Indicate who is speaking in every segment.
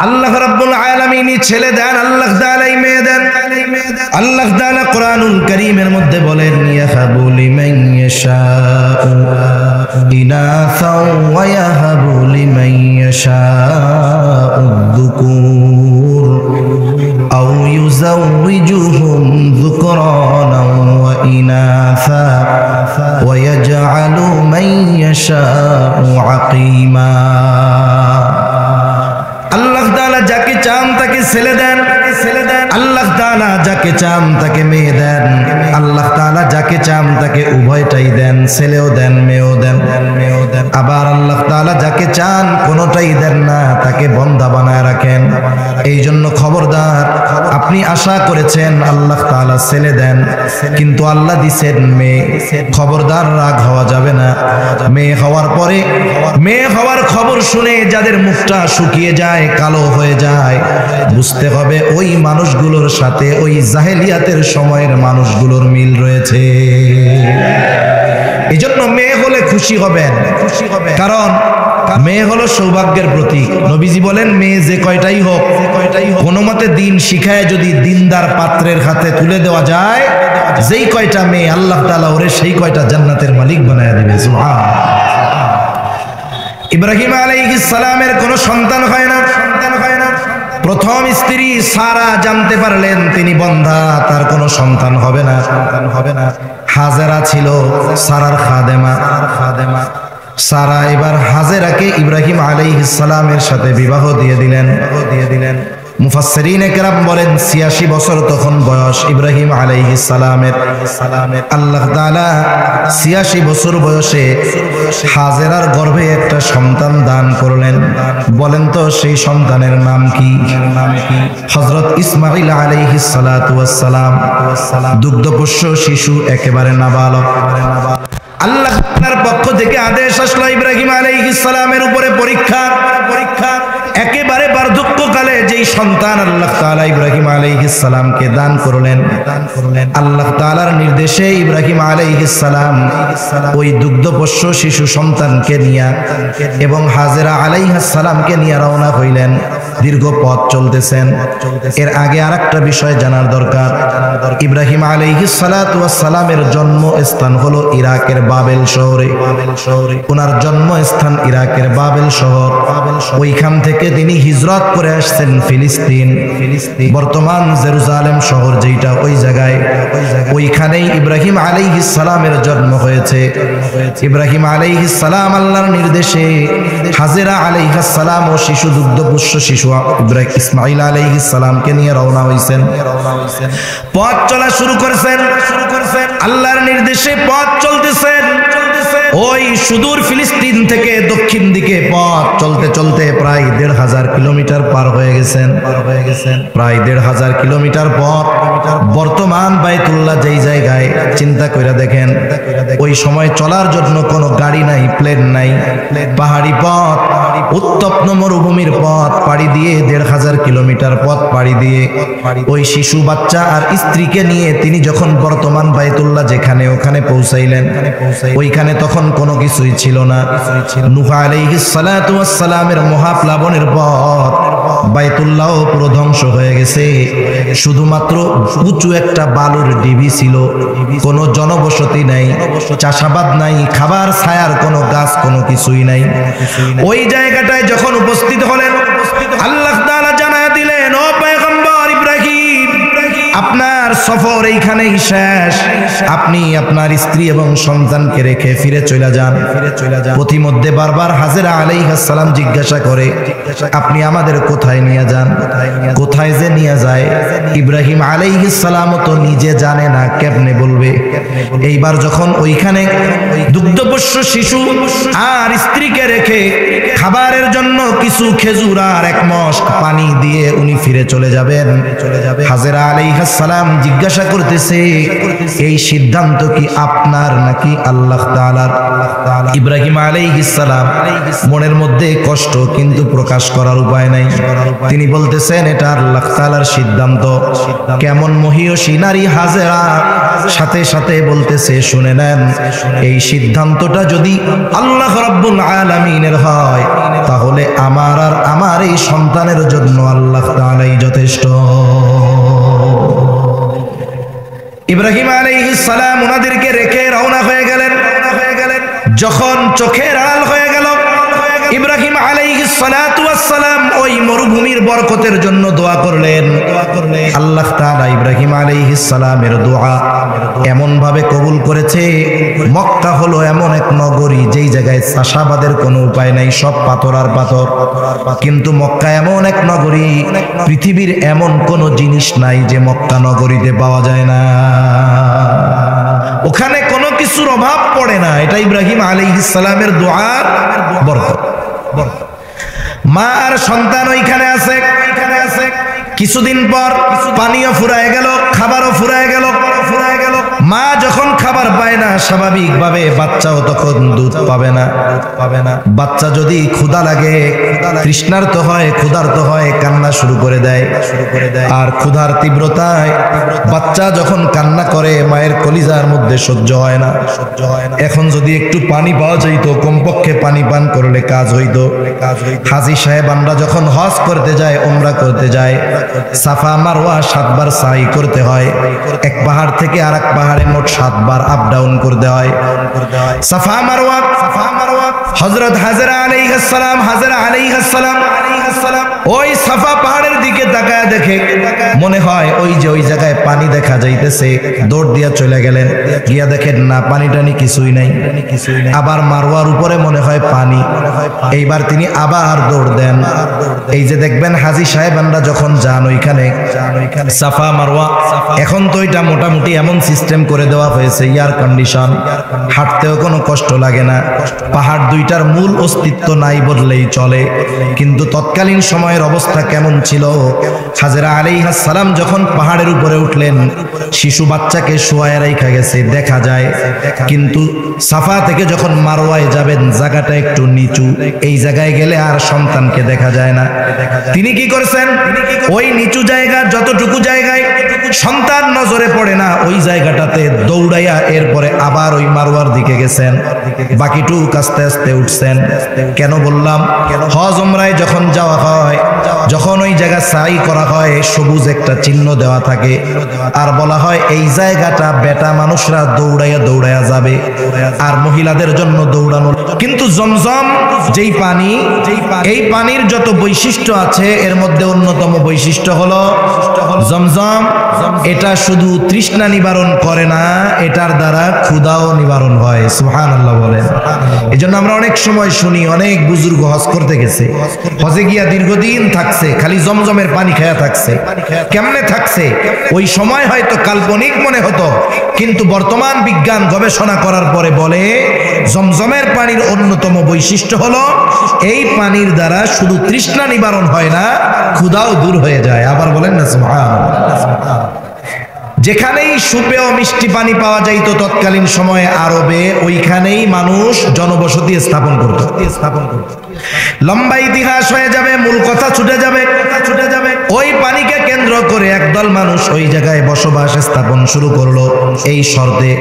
Speaker 1: আল্লাহ রাব্বুল আলামিন ছেলে দেন, আল্লাহ তাআলা মেয়ে দেন। আল্লাহ তাআলা কোরআনুল কারীমের মধ্যে বলেন ইয়াহাবু লিমান ইয়াশাউ ইনাসাও ওয়া ইয়াহাবু লিমান ইয়াশাউ যুকুর আও ইউযাওয়িজুহুম যুকরানাও ওয়া ইনাসা ওয়া ইয়াজআলু মান ইয়াশাউ আকীমা। আল্লাহ তাআলা যাকে চান তাকে ছেলে দেন, আল্লাহ তাআলা যাকে চান তাকে মেয়ে দেন, আল্লাহ তাআলা যাকে চান তাকে উভয়টাই দেন, ছেলেও দেন মেয়েও দেন। আবার আল্লাহ তাআলা যাকে চান কোনোটাই দেন না, তাকে বন্ধা বানায় রাখেন। এই জন্য খবরদার, আপনি আশা করেছেন আল্লাহ তাআলা ছেলে দেন কিন্তু আল্লাহ দিছেন মেয়ে, খবরদার রাগ হওয়া যাবে না। মেয়ে হওয়ার পরে মেয়ে হওয়ার খবর শুনে যাদের মুখটা শুকিয়ে যায়, কালো হয়ে যায়, বুঝতে হবে ওই মানুষগুলোর সাথে ওই জাহেলিয়াতের সময়ের মানুষগুলোর মিল রয়েছে। এই জন্য মেয়ে হলে খুশি হবেন, কারণ মেয়ে হলো সৌভাগ্যের প্রতীক। নবীজি বলেন মেয়ে যে কয়টাই হোক, কোনো মতে দিন শিখায় যদি দিনদার পাত্রের হাতে তুলে দেওয়া যায়, যেই কয়টা মেয়ে আল্লাহ তাআলা ওরে সেই কয়টা জান্নাতের মালিক বানায় দিবে। সুবহানাল্লাহ। ইব্রাহিম আলাইহিস সালামের কোনো সন্তান হয় না। প্রথম স্ত্রী সারা জানতে পারলেন তিনি বন্ধা, তার কোনো সন্তান হবে না। হাজেরা ছিল সারার খাদেমা। সারা এবার হাজেরাকে ইব্রাহিম আলাইহিস সালামের সাথে বিবাহ দিয়ে দিলেন। মুফাসসিরিনে কেরাম বলেন ৮৬ বছর তখন বয়স ইব্রাহিম আলাইহিস সালামের। আল্লাহ তাআলা ৮৬ বছর বয়সে হাজেরার গর্ভে একটা সন্তান দান করলেন। বলেন তো সেই সন্তানের নাম কি? হযরত ইসমাঈল আলাইহিস সালাতু ওয়াস সালাম, দুগ্ধপোষ্য শিশু, একেবারে নাবালক। আল্লাহ তাআলার পক্ষ থেকে আদেশ আসলো ইব্রাহিম আলাইহিস সালামের উপরে পরীক্ষা। একেবারে বার্ধক্যকালে যেই সন্তান আল্লাহ তাআলা ইব্রাহিম আলাইহিস সালামকে দান করলেন, আল্লাহ তাআলার নির্দেশে ইব্রাহিম আলাইহিস সালাম ওই দুগ্ধপোষ্য শিশু সন্তানকে নিয়ে এবং হাজেরা আলাইহিস সালামকে নিয়ে রওনা হইলেন। দীর্ঘ পথ চলতেছেন। এর আগে আরেকটা বিষয় জানার দরকার। ইব্রাহিম আলাইহিস সালাতু ওয়াস সালামের জন্মস্থান হলো ইরাকের বাবেল শহরে। ওনার জন্মস্থান ইরাকের বাবেল শহর। ওইখান থেকে তিনি হিজরত করে আসছেন ফিলিস্তিন, বর্তমান জেরুজালেম শহর যেটা, ওই জায়গায়। ওইখানেই ইব্রাহিম আলাইহিস সালামের জন্ম হয়েছে। ইব্রাহিম আলাইহিস সালাম আল্লাহর নির্দেশে হাজেরা আলাইহিস সালাম ও শিশু দুগ্ধপোষ্য শিশু ইব্রাহিম ইসমাঈল আলাইহিস সালামকে নিয়ে রওনা হইছেন। পথ চলা শুরু করেছেন। আল্লাহর নির্দেশে পথ চলতেছেন। ওই সুদূর ফিলিস্তিন থেকে দক্ষিণ দিকে পথ চলতে চলতে প্রায় ১৫০০ কিলোমিটার পার হয়ে গেছেন। প্রায় ১৫০০ কিলোমিটার পথ বর্তমান বাইতুল্লাহ যেই জায়গায়, চিন্তা করে দেখেন ওই সময় চলার জন্য কোনো গাড়ি নাই, প্লেন নাই, পাহাড়ি পথ, উত্তপ্ত মরুভূমির পথ পাড়ি দিয়ে ১৫০০ কিলোমিটার পথ পাড়ি দিয়ে ওই শিশু বাচ্চা আর স্ত্রীকে নিয়ে তিনি যখন বর্তমান বাইতুল্লাহ যেখানে, ওখানে পৌঁছাইলেন। ওইখানে তখন কোনো কিছুই ছিল না। নূহ আলাইহিস সালাতু ওয়াস সালামের মহাপ্লাবনের পর বাইতুল্লাহ পুরো ধ্বংস হয়ে গেছে। শুধুমাত্র উঁচু একটা বালুর ঢিবি ছিল, কোনো জনবসতি নাই, চাষাবাদ নাই, খাবার ছায়ার কোনো গাছ, কোনো কিছুই নাই। ওই জায়গাটায় যখন উপস্থিত হলেন, আল্লাহ তাআলা জানায়া দিলেন, ও পয়গম্বর ইব্রাহিম, আপনার সফর এইখানেই শেষ। আপনি আপনার স্ত্রী এবং সন্তানকে রেখে ফিরে চলে যান। পথিমধ্যে বারবার হাজেরা আলাইহিস সালাম জিজ্ঞাসা করে, আপনি আমাদের কোথায় নিয়ে যান? কোথায় যে নিয়ে যায় ইব্রাহিম আলাইহিস সালাম তো নিজে জানে না, কেমনে বলবে? এইবার যখন ওইখানে দুগ্ধপোষ্য শিশু আর স্ত্রীকে রেখে খাবারের জন্য কিছু খেজুর আর এক মশক পানি দিয়ে উনি ফিরে চলে যাবেন। হাজেরা আলাইহিস সালাম জিজ্ঞাসা করতেছে এই সিদ্ধান্ত কি আপনার নাকি আল্লাহ তাআলার? ইব্রাহিম আলাইহিস সালাম মনের মধ্যে কষ্ট, কিন্তু প্রকাশ করার উপায় নাই। তিনি বলতেছেন এটা আল্লাহ তাআলার সিদ্ধান্ত। কেমন মহিয়সী নারী হাজেরা সাথে সাথে বলতেছে শুনে নেন, এই সিদ্ধান্তটা যদি আল্লাহ রাব্বুল আলামিনের হয় তাহলে আমার আর আমার এই সন্তানের জন্য আল্লাহ তাআলাই যথেষ্ট। ইব্রাহিম আলাইহিস সালাম ওনাদেরকে রেখে রওনা হয়ে গেলেন। যখন চোখের আড়াল হয়ে গেল, ইব্রাহিম আলাইহিস সালাতু ওয়াস সালাম ওই মরুভূমির বরকতের জন্য দোয়া করলেন। আল্লাহ তাআলা ইব্রাহিম আলাইহিস সালামের দোয়া এমন ভাবে কবুল করেছে, মক্কা হলো এমন এক নগরী যেই জায়গায় চাষাবাদের কোনো উপায় নাই, সব পাথর আর পাথর। কিন্তু মক্কা এমন এক নগরী, পৃথিবীর এমন কোনো জিনিস নাই যে মক্কা নগরীতে পাওয়া যায় না। ওখানে কোনো কিছুর অভাব পড়ে না। এটা ইব্রাহিম আলাইহিস সালামের দোয়ার বরকত। মা আর সন্তান ওইখানে আছে। কিছুদিন পর পানিও ফুরায় গেল, খাবারও ফুরায় গেল। মা যখন খাবার পায় না, স্বাভাবিকভাবে বাচ্চাও তখন দুধ পাবে না। বাচ্চা যদি ক্ষুধা লাগে, তৃষ্ণার্ত হয়, ক্ষুধার্ত হয়, কান্না শুরু করে দেয়। আর ক্ষুধার তীব্রতায় বাচ্চা যখন কান্না করে মায়ের কলিজার মধ্যে সহ্য হয় না। এখন যদি একটু পানি পাওয়া যাইতো, কমপক্ষে পানি পান করলে কাজ হইতো। হাজী সাহেবানরা যখন হজ করতে যায়, উমরা করতে যায়, সাফা মারওয়া 7 বার সাই করতে হয়। এক পাহাড় থেকে আরেক পাহাড়ে মোট 7 বার আপ ডাউন করতে হয়। সাফা মারওয়া হযরত হাজরা আলাইহিস সালাম ওই সাফা পাহাড়ের দিকে তাকায় দেখে, মনে হয় ওই যে ওই জায়গায় পানি দেখা যাইতেছে। দৌড় দিয়া চলে গেলেন, গিয়া দেখেন না, পানি টানি কিছুই নাই। আবার মারওয়ার উপরে মনে হয় পানি। এইবার তিনি আবার দৌড় দেন। এই যে দেখবেন হাজী সাহেবানরা যখন যান ওইখানে সাফা মারওয়া, এখন তো এটা মোটামুটি এমন সিস্টেম করে দেওয়া হয়েছে, এয়ার কন্ডিশন, হাঁটতেও কোনো কষ্ট লাগে না। পাহাড় দুইটার মূল অস্তিত্ব নাই বললেই চলে। কিন্তু তৎকালীন সময়ের অবস্থা কেমন ছিল? হাজরা আলাইহিস সালাম যখন পাহাড়ের উপরে উঠলেন, শিশু বাচ্চাকে শোয়ায় রাখা গেছে দেখা যায়। কিন্তু সাফা থেকে যখন মারওয়ায় যাবেন, জায়গাটা একটু নিচু, এই জায়গায় গেলে আর সন্তানকে দেখা যায় না। তিনি কি করছেন? ওই নিচু জায়গা, যতটুকু জায়গায় সন্তান নজরে পড়ে না, ওই জায়গাটাতে দৌড়াইয়া এরপরে আবার ওই মারওয়ার দিকে গেছেন। বাকিটুক আস্তে আস্তে উঠছেন। কেন বললাম? হজ উমরায় যখন যাওয়া হয়, যখন ওই জায়গা সাই করা হয়, সবুজ একটা চিহ্ন দেওয়া থাকে, আর বলা হয় এই জায়গাটা বেটা মানুষরা দৌড়াইয়া যাবে, আর মহিলাদের জন্য দৌড়ানো। কিন্তু জমজম যেই পানি, এই পানির যত বৈশিষ্ট্য আছে, এর মধ্যে অন্যতম বৈশিষ্ট্য হলো জমজম। এটা শুধু তৃষ্ণা নিবারণ করে না, এটার দ্বারা ক্ষুধাও নিবারণ হয়। সুবহানাল্লাহ বলেন। এই জন্য আমরা অনেক সময় শুনি, অনেক বুজুর্গ হজ করতে গেছে, হজে গিয়া দীর্ঘদিন থাকছে, খালি জমজমের পানি খায়া থাকছে। কেমনে থাকছে? ওই সময় হয়তো কাল্পনিক মনে হতো, কিন্তু বর্তমান বিজ্ঞান গবেষণা করার পরে বলে জমজমের পানির অন্যতম বৈশিষ্ট্য হলো এই পানির দ্বারা শুধু তৃষ্ণা নিবারণ হয় না, ক্ষুধাও দূর হয়ে যায়। আবার বলেন না সুবহানাল্লাহ। যেখানেই সুপেয় মিষ্টি পানি পাওয়া যাইতো তৎকালীন সময়ে আরবে, ওইখানেই মানুষ জনবসতি স্থাপন করত। লম্বা ইতিহাস হয়ে যাবে, মূল কথা ছুটে যাবে। ওই পানিকে কেন্দ্র করে একদল মানুষ ওই জায়গায় বসবাস স্থাপন শুরু করলো, এই শর্তে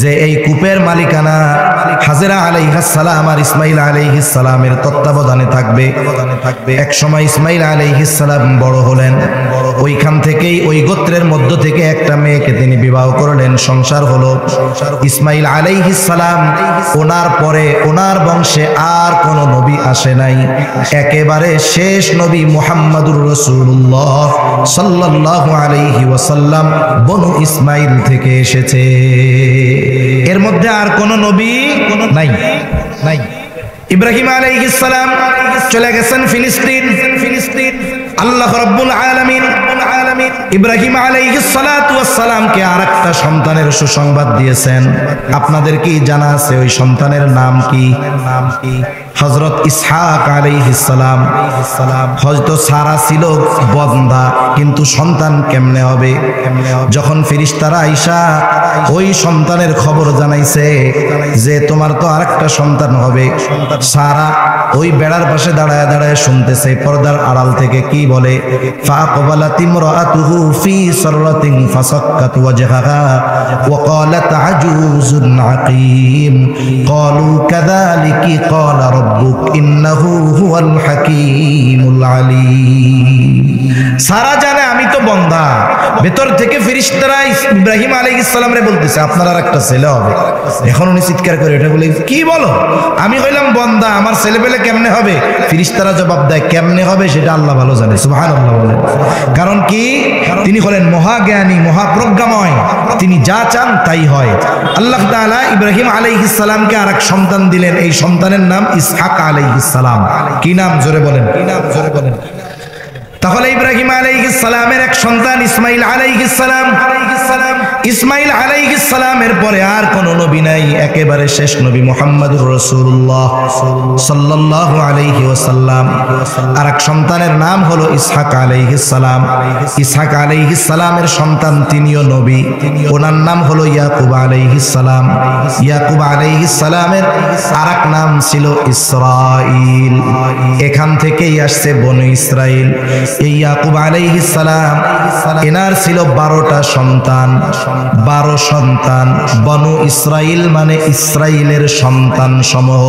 Speaker 1: যে এই কূপের মালিকানা হাজরা আলাইহিস সালাম আর ইসমাইল আলাইহিস সালামের তত্ত্বাবধানে থাকবে। এক সময় ইসমাইল আলাইহিস সালাম বড় হলেন, ওইখান থেকেই ওই গোত্রের মধ্য থেকে একটা মেয়েকে তিনি বিবাহ করলেন, সংসার হলো। ইসমাইল আলাইহিস সালাম ওনার পরে ওনার বংশে আর কোন নবী আসে নাই, একেবারে শেষ নবী মুহাম্মাদুর রাসূলুল্লাহ সাল্লাল্লাহু আলাইহি ওয়াসাল্লাম বনু ইসমাইল থেকে এসেছে। এর মধ্যে আর কোন নবী নাই। ইব্রাহিম আলাইহিস সালাম চলে গেছেন ফিলিস্তিন। আল্লাহ রাব্বুল আলামিন ইব্রাহিম আলাইহিস সালাতু ওয়াস সালামকে আরেকটা সন্তানের সুসংবাদ দিয়েছেন। আপনাদের কি জানা আছে ওই সন্তানের নাম কি? হযরত ইসহাক আলাইহিস সালাম, হযরত সারা ছিল বন্ধা, কিন্তু সন্তান কেমনে হবে? যখন ফেরেশতারা আয়েশা ওই সন্তানের খবর জানাইছে যে তোমার তো আরেকটা সন্তান হবে, সারা ওই বেড়ার পাশে দাঁড়ায় দাঁড়ায় শুনতেছে, পর্দার আড়াল থেকে কি বলে, ফাআকবালাত ইমরাতুহু ফি সাররাতিন ফাসাক্কাত ওয়াজহাহা ওয়া ক্বালাত আজুজুন আকিম ক্বালু কাযালিকি ক্বালা রাব্বুক ইন্নাহু হুয়াল হাকীমুল আলীম। সারা জানে আমি তো বন্ধা, ভেতর থেকে ফেরেশতারা ইব্রাহিম আলাইহিস সালাম রে বলতেছে আপনার আর একটা ছেলে হবে। এখন উনি চিৎকার করে এটা বলে কি বলো, আমি হইলাম বন্ধা, আমার ছেলে পেলে কেমনে হবে? ফেরেশতারা জবাব দেয় কেমনে হবে সেটা আল্লাহ ভালো জানে। সুবহানাল্লাহ বলেন। কারণ কি? তিনি হলেন মহাজ্ঞানী, মহাপ্রজ্ঞাময়, তিনি যা চান তাই হয়। আল্লাহ তাআলা ইব্রাহিম আলাইহিস সালামকে আরেক সন্তান দিলেন, এই সন্তানের নাম ইসহাক আলাইহিস সালাম। কি নাম? জোরে বলেন। কি নাম? জোরে বলেন। তাহলে ইব্রাহিম আলাইহিস সালামের এক সন্তান ইসমাইল আলাইহিস সালাম। ইসমাইল আলাইহিস সালামের পরে আর কোন নবী নাই, একেবারে শেষ নবী মুহাম্মদুর রাসূলুল্লাহ সাল্লাল্লাহু আলাইহি ওয়াসাল্লাম। আর এক সন্তানের নাম হলো ইসহাক আলাইহিস সালাম। ইসহাক আলাইহিস সালামের সন্তান তিনিও নবী, ওনার নাম হলো ইয়াকুব আলাইহিস সালাম। ইয়াকুব আলাইহিস সালামের আরেক নাম ছিল ইসরাইল, এখান থেকেই আসছে বনু ইসরাইল। এই ইয়াকুব আলাইহিস সালাম এনার ছিল 12টা সন্তান, 12 সন্তান। বনু ইসরাইল মানে ইসরাইলের সন্তান সমূহ,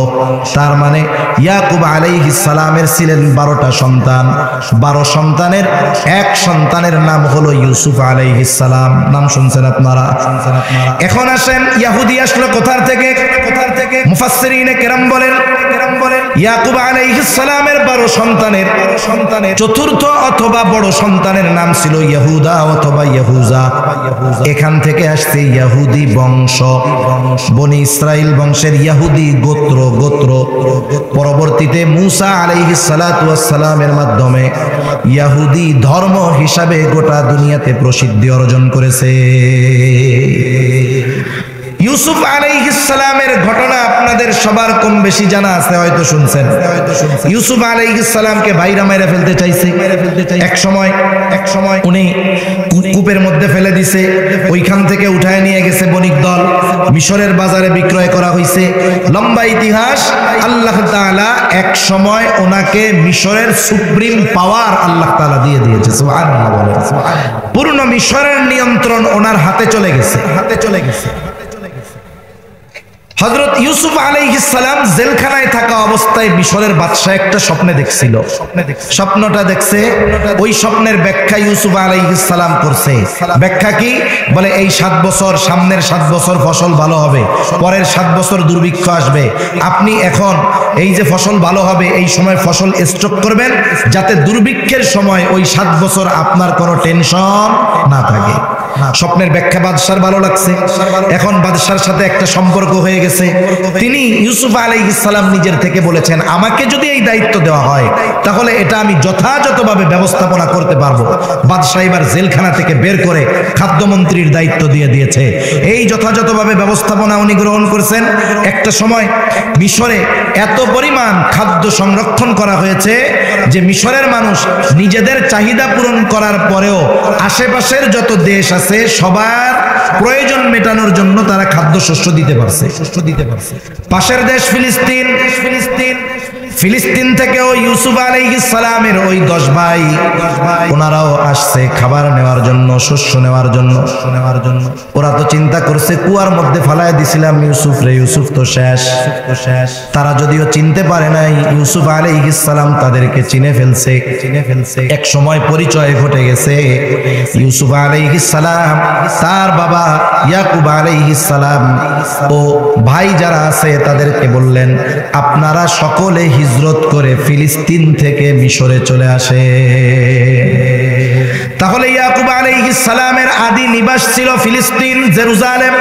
Speaker 1: তার মানে ইয়াকুব আলাইহিস সালামের ছিলেন 12টা সন্তান। 12 সন্তানের এক সন্তানের নাম হলো ইউসুফ আলাইহিস সালাম। নাম শুনছেন আপনারা? এখন আসেন ইহুদি আসলো কোথা থেকে? মুফাসসিরিনে কেরাম বলেন ইয়াকুব আলাইহিস সালামের 12 সন্তানের চতুর্থ অথবা বড় সন্তানের নাম ছিল ইহুদা অথবা ইহুজা। এখান থেকে আসছে ইহুদি বংশ, বনি ইসরাইল বংশের ইহুদি গোত্র। পরবর্তীতে মুসা আলাইহিস সালাতু ওয়াস সালামের মাধ্যমে ইহুদি ধর্ম হিসাবে গোটা দুনিয়াতে প্রসিদ্ধি অর্জন করেছে। ইউসুফ আলাইহিস সালামের ঘটনা আপনাদের সবার কম বেশি জানা আছে, হয়তো শুনছেন। ইউসুফ আলাইহিস সালামকে ভাইরা মেরে ফেলতে চাইছে। এক সময় উনি কূপের মধ্যে ফেলে দিছে, ওইখান থেকে উঠায় নিয়ে গেছে বণিক দল, মিশরের বাজারে বিক্রয় করা হয়েছে। লম্বা ইতিহাস। আল্লাহ তাআলা এক সময় ওনাকে মিশরের সুপ্রিম পাওয়ার আল্লাহ তাআলা দিয়ে দিয়েছে। সুবহানাল্লাহ বলেন। পূর্ণ মিশরের নিয়ন্ত্রণ ওনার হাতে চলে গেছে। হযরত ইউসুফ আলাইহিস সালাম জেলখানায় থাকা অবস্থায় মিশরের বাদশা একটা স্বপ্নে দেখছিল। স্বপ্নটা দেখছে, ওই স্বপ্নের ব্যাখ্যা ইউসুফ আলাইহিস সালাম করছে। ব্যাখ্যা কি? বলে এই 7 বছর, সামনের 7 বছর ফসল ভালো হবে, পরের 7 বছর দুর্ভিক্ষ আসবে। আপনি এখন এই যে ফসল ভালো হবে এই সময় ফসল স্টক করবেন, যাতে দুর্ভিক্ষের সময় ওই 7 বছর আপনার কোনো টেনশন না থাকে। স্বপ্নের ব্যাখ্যা বাদশার ভালো লাগছে। এখন বাদশার সাথে একটা সম্পর্ক হয়ে গেছে। তিনি ইউসুফ আলাইহিস সালাম নিজের থেকে বলেছেন আমাকে যদি এই দায়িত্ব দেওয়া হয় তাহলে এটা আমি যথাযথভাবে ব্যবস্থাপনা করতে পারবো। বাদশা এবার জেলখানা থেকে বের করে খাদ্যমন্ত্রীর দায়িত্ব দিয়ে দিয়েছে। এই যথাযথভাবে ব্যবস্থাপনা উনি গ্রহণ করেছেন। একটা সময় মিশরে এত পরিমাণ খাদ্য সংরক্ষণ করা হয়েছে যে মিশরের মানুষ নিজেদের চাহিদা পূরণ করার পরেও আশেপাশের যত দেশ আছে সবার প্রয়োজন মেটানোর জন্য তারা খাদ্যশস্য দিতে পারছে। পাশের দেশ ফিলিস্তিন থেকেও ইউসুফ আলাইহিস সালামের ওই 10 ভাই ওনারাও আসছে খাবার নেওয়ার জন্য, শস্য নেওয়ার জন্য। ওরা তো চিন্তা করছে কুয়ার মধ্যে ফালায় দিছিলাম ইউসুফ রে, ইউসুফ তো শেষ। তারা যদিও চিনতে পারে নাই, ইউসুফ আলাইহিস সালাম তাদেরকে চিনে ফেলছে। এক সময় পরিচয় ঘটে গেছে। ইউসুফ আলাইহিস সালাম, তার বাবা ইয়াকুব আলাইহিস সালাম ও ভাই যারা আছে তাদেরকে বললেন আপনারা সকলে হিজরত করে ফিলিস্তিন থেকে মিশরে চলে আসে। তাহলে ইয়াকুব আলাইহিস সালামের আদি নিবাস ছিল ফিলিস্তিন, জেরুজালেম।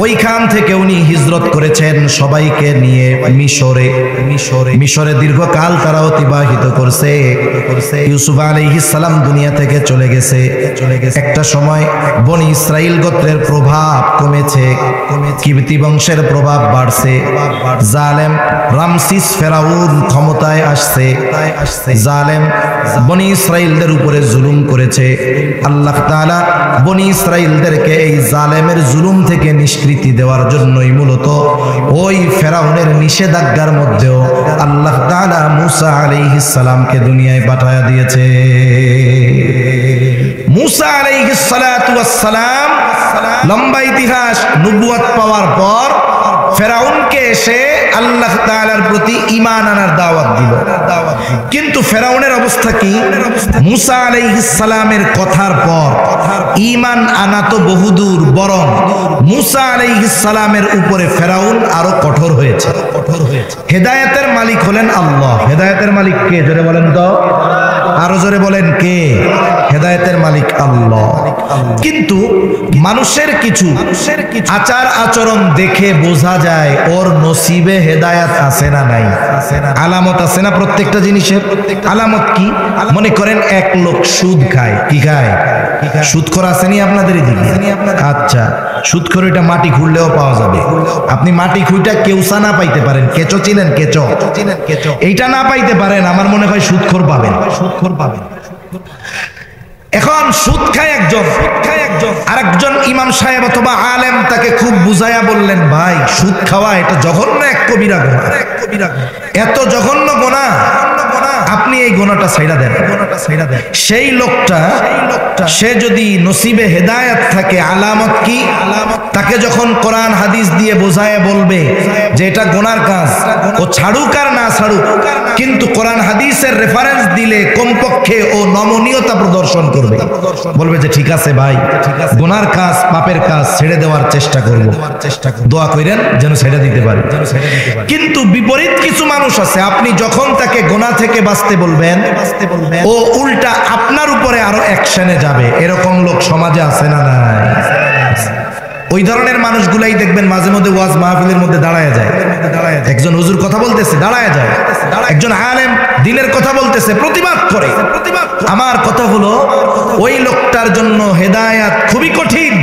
Speaker 1: ওইখান থেকে উনি হিজরত করেছেন সবাইকে নিয়ে মিশরে দীর্ঘকাল তারা অতিবাহিত করছে। ইউসুফ আলাইহিস সালাম দুনিয়া থেকে চলে গেছে। একটা সময় বনি ইসরাইল গোত্রের প্রভাব কমেছে, কিবতি বংশের প্রভাব বাড়ছে। জালেম রামসিস ফেরাউন ক্ষমতায় আসছে। জালেম বনি ইসরাইলদের উপরে জুলুম করেছে। আল্লাহ তাআলা বনি ইসরাইলদেরকে এই জালেমের জুলুম থেকে নিষ্কৃতি দেওয়ার জন্যই মূলত ওই ফেরাউনের নিষেধাজ্ঞার মধ্যেও আল্লাহ তাআলা মুসা আলাইহিস সালামকে দুনিয়ায় পাঠায়া দিয়েছে। মুসা আলাইহিস সালাতু ওয়াস সালাম লম্বা ইতিহাস, নবুয়ত পাওয়ার পর ফেরাউনকে এসে আল্লাহ তাআলার প্রতি ঈমান আনার দাওয়াত দিল। কিন্তু ফেরাউনের অবস্থা কি? মুসা আলাইহিস সালামের কথার পর ঈমান আনা তো বহুদূর, বরং মুসা আলাইহিস সালামের উপরে ফেরাউন আরো কঠোর হয়েছে। হেদায়েতের মালিক হলেন আল্লাহ। হেদায়েতের মালিক কে? জোরে বলেন তো, আরো জোরে বলেন কে? হেদায়েতের মালিক আল্লাহ। কিন্তু মানুষের কিছু আচার আচরণ দেখে বোঝা যায় ওর নসিবে হেদায়েত আছে না নাই। আলামত আছে না প্রত্যেকটা জিনিসের? আলামত কি? মনে করেন এক লোক সুদ খায়। কি খায়? সুদখোর আসেনি আপনাদের এদিকে? আচ্ছা, সুদখোর এটা মাটি খুঁড়লেও পাওয়া যাবে। আপনি মাটি খুঁড়টা কেউসা না পাইতে পারেন, কেঁচো চিনেন? কেঁচো এইটা না পাইতে পারেন, আমার মনে হয় সুদখোর পাবেন। এখন সুদ খায় একজন, আরেকজন ইমাম সাহেব অথবা আলেম তাকে খুব বুঝাইয়া বললেন, ভাই সুদ খাওয়া এটা জঘন্য এক কবিরা গুনাহ, এত জঘন্য গুনাহ, আপনি এই গুনাহটা ছাইড়া দেন। সেই লোকটা সে যদি নসিবে হেদায়েত থাকে, আলামত কি? তাকে যখন কোরআন হাদিস দিয়ে বোঝায় বলবে যে এটা গুনার কাজ, ও ছাড়ুক আর না ছাড়ুক, কিন্তু কোরআন হাদিসের রেফারেন্স দিলে কমপক্ষে ও নমনীয়তা প্রদর্শন করবে, বলবে যে ঠিক আছে ভাই, গুনার কাজ, পাপের কাজ ছেড়ে দেওয়ার চেষ্টা করব, দোয়া করেন যেন ছেড়ে দিতে পারি। কিন্তু বিপরীত কিছু মানুষ আছে, আপনি যখন তাকে গুনাহ থেকে বাঁচতে বলবেন, ও উল্টা আপনার উপরে আরো অ্যাকশনে যাবে। এরকম লোক সমাজে আছে না নাই? ওই ধরনের মানুষগুলাই দেখবেন মাঝে মধ্যে ওয়াজ মাহফিলের মধ্যে দাঁড়ায় যায়। একজন হুজুর কথা বলতেছে, দাঁড়ায় যায়। একজন আলেম দিনের কথা বলতেছে, প্রতিবাদ করে। আমার কথা হলো, ওই লোকটার জন্য হেদায়েত খুবই কঠিন।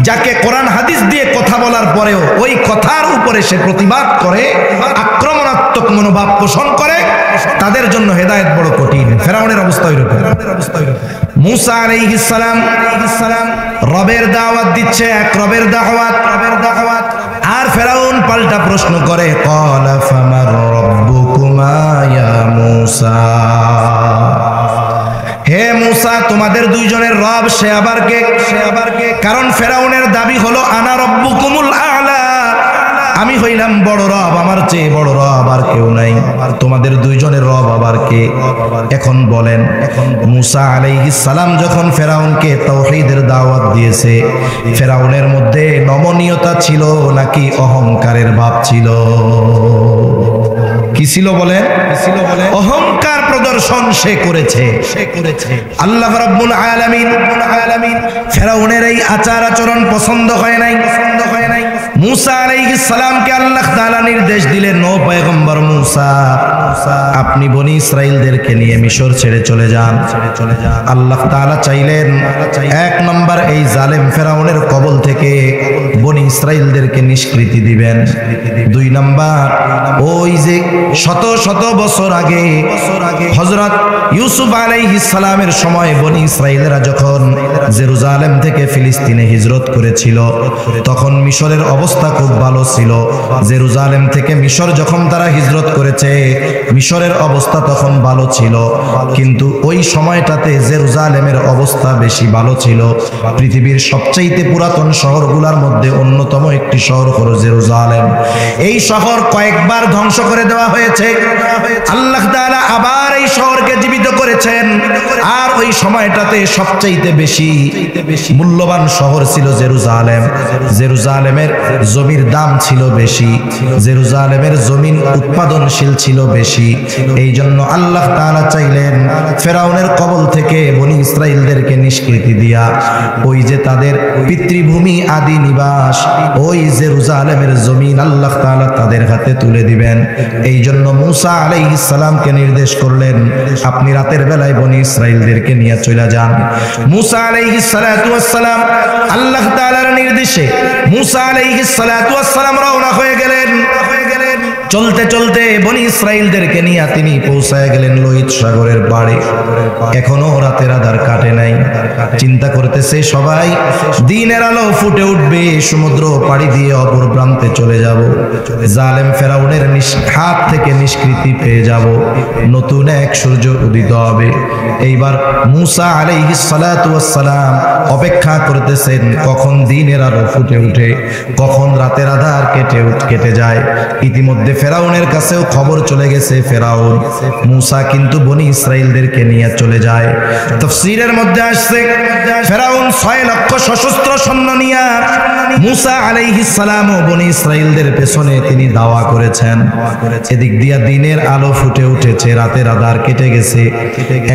Speaker 1: যাকে কোরআন হাদিস দিয়ে কথা বলার পরেও ওই কথার উপরে সে প্রতিবাদ করে, আক্রমণাত্মক মনোভাব পোষণ করে, তাদের জন্য হেদায়েত বড় কঠিন। ফেরাউনের অবস্থা এরকম। মুসা আলাইহিস সালাম রবের দাওয়াত দিচ্ছে, এক রবের দাওয়াত। আর ফেরাউন পাল্টা প্রশ্ন করে, ক্বালা ফামার রাব্বুকুমা ইয়া মুসা, হে মুসা তোমাদের দুইজনের রব সে আবার কে? কারণ ফেরাউনের দাবি হলো আনা রব্বুকুমুল আ'লা, আমি হইলাম বড় রব, আমার চেয়ে বড় রব আর কেউ নাই, আর তোমাদের দুইজনের রব আবার কে? এখন বলেন, মুসা আলাইহিস সালাম যখন ফেরাউনকে তাওহীদের দাওয়াত দিয়েছে, ফেরাউনের মধ্যে নমনীয়তা ছিল নাকি অহংকারের ভাব ছিল? কি ছিল বলেন? অহংকার প্রদর্শন সে করেছে। আল্লাহ রাব্বুল আলামিন ফেরাউনের এই আচার আচরণ পছন্দ হয় নাই। মুসা আলাইহিস সালামকে আল্লাহ তাআলা নির্দেশ দিলেন, ও পয়গম্বর মুসা, আপনি বনি ইসরাইলদেরকে নিয়ে মিশর ছেড়ে চলে যান। আল্লাহ তাআলা চাইলেন, এক নাম্বার এই জালেম ফেরাউনের কবল থেকে বনি ইসরাইলদেরকে নিষ্কৃতি দিবেন। দুই নাম্বার, ওই যে শত শত বছর আগে হযরত ইউসুফ আলাইহিস সালামের সময় বনি ইসরাইলরা যখন জেরুজালেম থেকে ফিলিস্তিনে হিজরত করেছিল, তখন মিশরের অবস্থা খুব ভালো ছিল। জেরুজালেম থেকে মিশর যখন তারা হিজরত করেছে, মিশরের অবস্থা তখন ভালো ছিল, কিন্তু ওই সময়টাতে জেরুজালেমের অবস্থা বেশি ভালো ছিল। পৃথিবীর সবচেয়ে পুরাতন শহরগুলোর মধ্যে অন্যতম একটি শহর হলো জেরুজালেম। এই শহর কয়েকবার ধ্বংস করে দেওয়া হয়েছে। আল্লাহ তাআলা আবার এই শহরকে জীবিত করেছেন। আর ওই সময়টাতে সবচেয়ে বেশি মূল্যবান শহর ছিল জেরুজালেম। জেরুজালেমের জমির দাম ছিল বেশি, জেরুজালেমের জমিন উৎপাদনশীল ছিল বেশি। এই জন্য আল্লাহ তাআলা চাইলেন ফেরাউনের কবল থেকে বনি ইসরাইলদেরকে নিষ্কৃতি দিয়া ওই যে তাদের পিতৃভূমি আদি নিবাস ওই জেরুজালেমের জমিন আল্লাহ তাআলা তাদের হাতে তুলে দিবেন। এই জন্য মূসা আলাইহিস সালামকে নির্দেশ করলেন, আপনি রাতের বেলায় বনি ইসরাইলদেরকে নিয়ে চলে যান। মূসা আলাইহিস সালাতু ওয়াস সালাম আল্লাহ তাআলার নির্দেশে মূসা আলাইহিস সালাতু ওয়াস সালাম রওনা হয়ে গেলেন। চলতে চলতে বনি ইসরাইলদেরকে নিয়ে তিনি পৌঁছায় গেলেন লোহিত সাগরের পাড়ে। এখনো রাতের আধার কাটে নাই। চিন্তা করতেছে সবাই দিনের আলো ফুটে উঠবে, সমুদ্র পাড়ি দিয়ে অপর প্রান্তে চলে যাব, জালেম ফেরাউনের হাত থেকে নিষ্কৃতি পেয়ে যাব, নতুন এক সূর্য উদিত হবে। এইবার মূসা আলাইহিস সালাতু ওয়াস সালাম অপেক্ষা করতেছেন কখন দিনের আলো ফুটে উঠে, কখন রাতের আধার কেটে যায়। ইতিমধ্যে ফেরাউনের কাছেও খবর চলে গেছে ফেরাউন মূসা কিন্তু বনি ইসরাইলদেরকে নিয়ে চলে যায়। তাফসীরের মধ্যে আসছে ফেরাউন 6 লক্ষ সশস্ত্র সৈন্য নিয়ে মূসা আলাইহিস সালাম ও বনি ইসরাইলদের পেছনে তিনি দাওয়া করেছেন। এদিক দিয়া দিনের আলো ফুটে উঠেছে, রাতের আধার কেটে গেছে,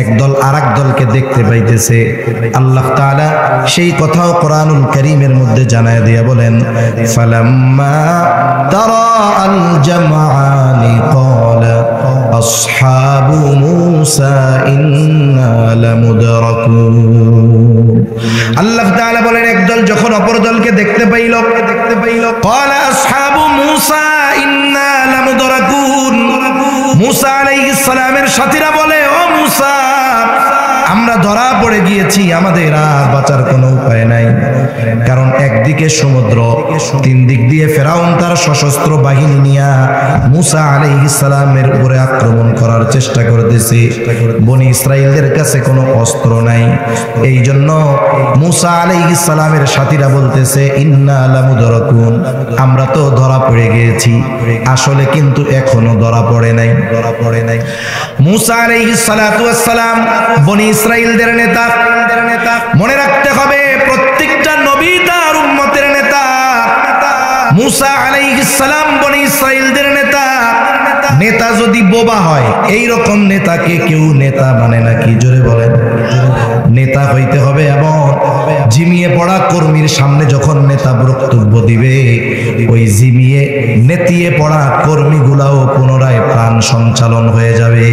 Speaker 1: একদল আরেক দলকে দেখতে পাইতেছে। আল্লাহ তাআলা সেই কথাও কোরআনুল কারীমের মধ্যে জানায় দিয়া বলেন, ফালাম্মা তারা আল জামাআনি ক্বালা আসহাবু মূসা ইন্না লামুদরাকুন। আল্লাহ তাআলা বলেন একদল যখন অপর দলকে দেখতে পাইল ক্বালা আসহাবু মূসা ইন্না লামুদরাকুন। মূসা আলাইহিস সালামের সাথীরা বলে, ও মূসা আমরা ধরা পড়ে গিয়েছি, আমাদের আর বাঁচার কোনো উপায় নাই। কারণ একদিকে সমুদ্র, তিন দিক দিয়ে ফেরাউন তার সশস্ত্র বাহিনী নিয়ে মূসা আলাইহিস সালামের উপরে আক্রমণ করার চেষ্টা করতেছে। বনি ইসরাইলদের কাছে কোনো অস্ত্র নাই। এই জন্য মূসা আলাইহিস সালামের সাথীরা বলতেছে, ইন্না লামুদরাকুন, আমরা তো ধরা পড়ে গিয়েছি। আসলে কিন্তু এখনো ধরা পড়ে নাই। মূসা আলাইহিস সালাতু ওয়াস সালাম বনি ইসরাইলদের নেতা। মনে রাখতে হবে প্রত্যেকটা নবী তার উম্মতের নেতা। মূসা আলাইহিস সালাম বনি ইসরাইলদের নেতা। নেতা যদি বোবা হয়, এই রকম নেতাকে কেউ নেতা মানে নাকি? জোরে বলেন। নেতা হইতে হবে এমন ঝিমিয়ে পড়া কর্মীর সামনে যখন নেতা বক্তব্য দিবে, ওই ঝিমিয়ে নেতিয়ে পড়া কর্মীগুলাও পুনরায় প্রাণ সঞ্চালন হয়ে যাবে,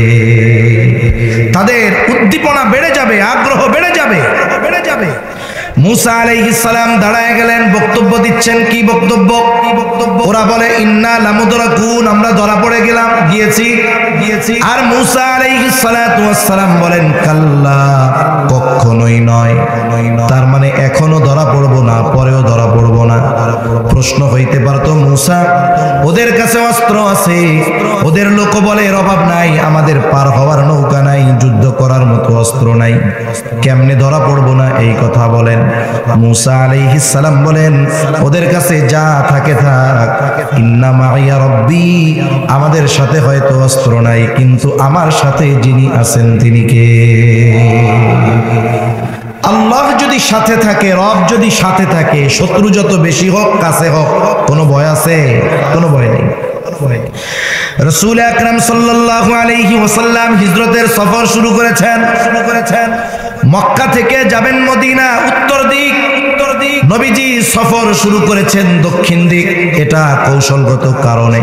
Speaker 1: তাদের উদ্দীপনা বেড়ে যাবে, আগ্রহ বেড়ে যাবে। মূসা আলাইহিস সালাম দাঁড়ায় গেলেন, বক্তব্য দিচ্ছেন। কি বক্তব্য? ওরা বলে ইন্না লামুদরাকুন, আমরা ধরা পড়ে গিয়েছি। আর মূসা আলাইহিস সালাতু ওয়াস সালাম বলেন, কাল্লা, কখনোই নয়। তার মানে এখনো ধরা পড়বো না, পরেও ধরা পড়বো না। প্রশ্ন হইতে পারতো, মূসা ওদের কাছে অস্ত্র আছে, ওদের লোক বলে এর অভাব নাই, আমাদের পার হওয়ার নৌকা নাই, যুদ্ধ করার মতো অস্ত্র নাই, কেমনে ধরা পড়বো না? এই কথা বলেন। মূসা আলাইহিস সালাম বলেন, ওদের কাছে যা থাকে থাক, ইন্না মাইয়া রব্বি, আমাদের সাথে হয়তো অস্ত্র নাই, কিন্তু আমার সাথে যিনি আছেন তিনি কে? আল্লাহ যদি সাথে থাকে, রব যদি সাথে থাকে, শত্রু যত বেশি হোক কাছে হোক, কোনো ভয় আছে? কোনো ভয় নেই। রাসূল আকরাম সাল্লাল্লাহু আলাইহি ওয়াসাল্লাম হিজরতের সফর শুরু করেছেন। মক্কা থেকে যাবেন মদিনা, উত্তর দিক। নবীজি সফর শুরু করেছেন দক্ষিণ দিক। এটা কৌশলগত কারণে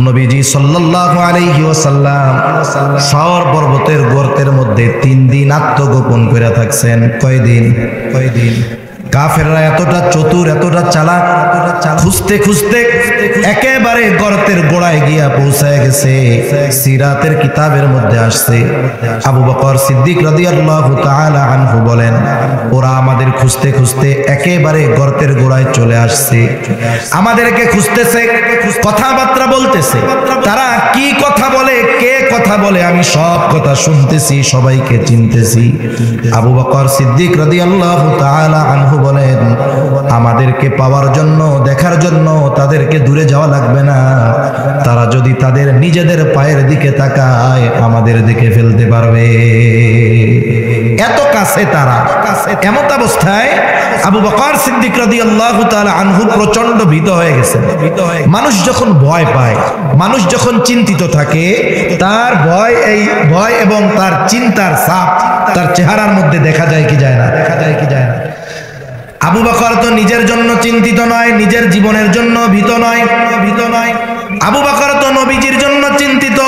Speaker 1: নবীজি সাল্লাল্লাহু আলাইহি ওয়াসাল্লাম সাওর পর্বতের গর্তের মধ্যে 3 দিন আত্মগোপন করে থাকছেন। কয়দিন? কাফেররা এতটা চতুর, এতটা চালাক, খুঁজতে খুঁজতে একেবারে গর্তের গোড়ায় গিয়া পৌঁছায় গেছে। সিরাতের কিতাবের মধ্যে আসছে, আবু বকর সিদ্দিক রাদিয়াল্লাহু তাআলা আনহু বলেন, ওরা আমাদের খুঁজতে খুঁজতে একেবারে গর্তের গোড়ায় চলে আসছে। আমাদেরকে খুঁজতেছে, কথাবার্তা বলতেছে। তারা কি কথা বলে, কে কথা বলে, আমি সব কথা শুনতেছি, সবাইকে চিনতেছি। আবু বকর সিদ্দিক রাদিয়াল্লাহু তাআলা আনহু বলেন, আমাদেরকে পাওয়ার জন্য, দেখার জন্য তাদেরকে দূরে যাওয়া লাগবে না। তারা যদি তাদের নিজেদের পায়ের দিকে তাকায়, আমাদের দিকে ফেলতে পারবে। এত কাছে কাছে তারা। এমত অবস্থায় আবু বকর সিদ্দিক রাদিয়াল্লাহু তাআলা আনহু প্রচন্ড ভীত হয়ে গেছেন। মানুষ যখন ভয় পায়, মানুষ যখন চিন্তিত থাকে, তার ভয় এবং তার চিন্তার ছাপ তার চেহারার মধ্যে দেখা যায় কি যায় না? দেখা যায় কি যায় না? আবু বকর তো নিজের জন্য চিন্তিত নয়, নিজের জীবনের জন্য ভীত নয়। আবু বকর তো নবীজির জন্য চিন্তিত।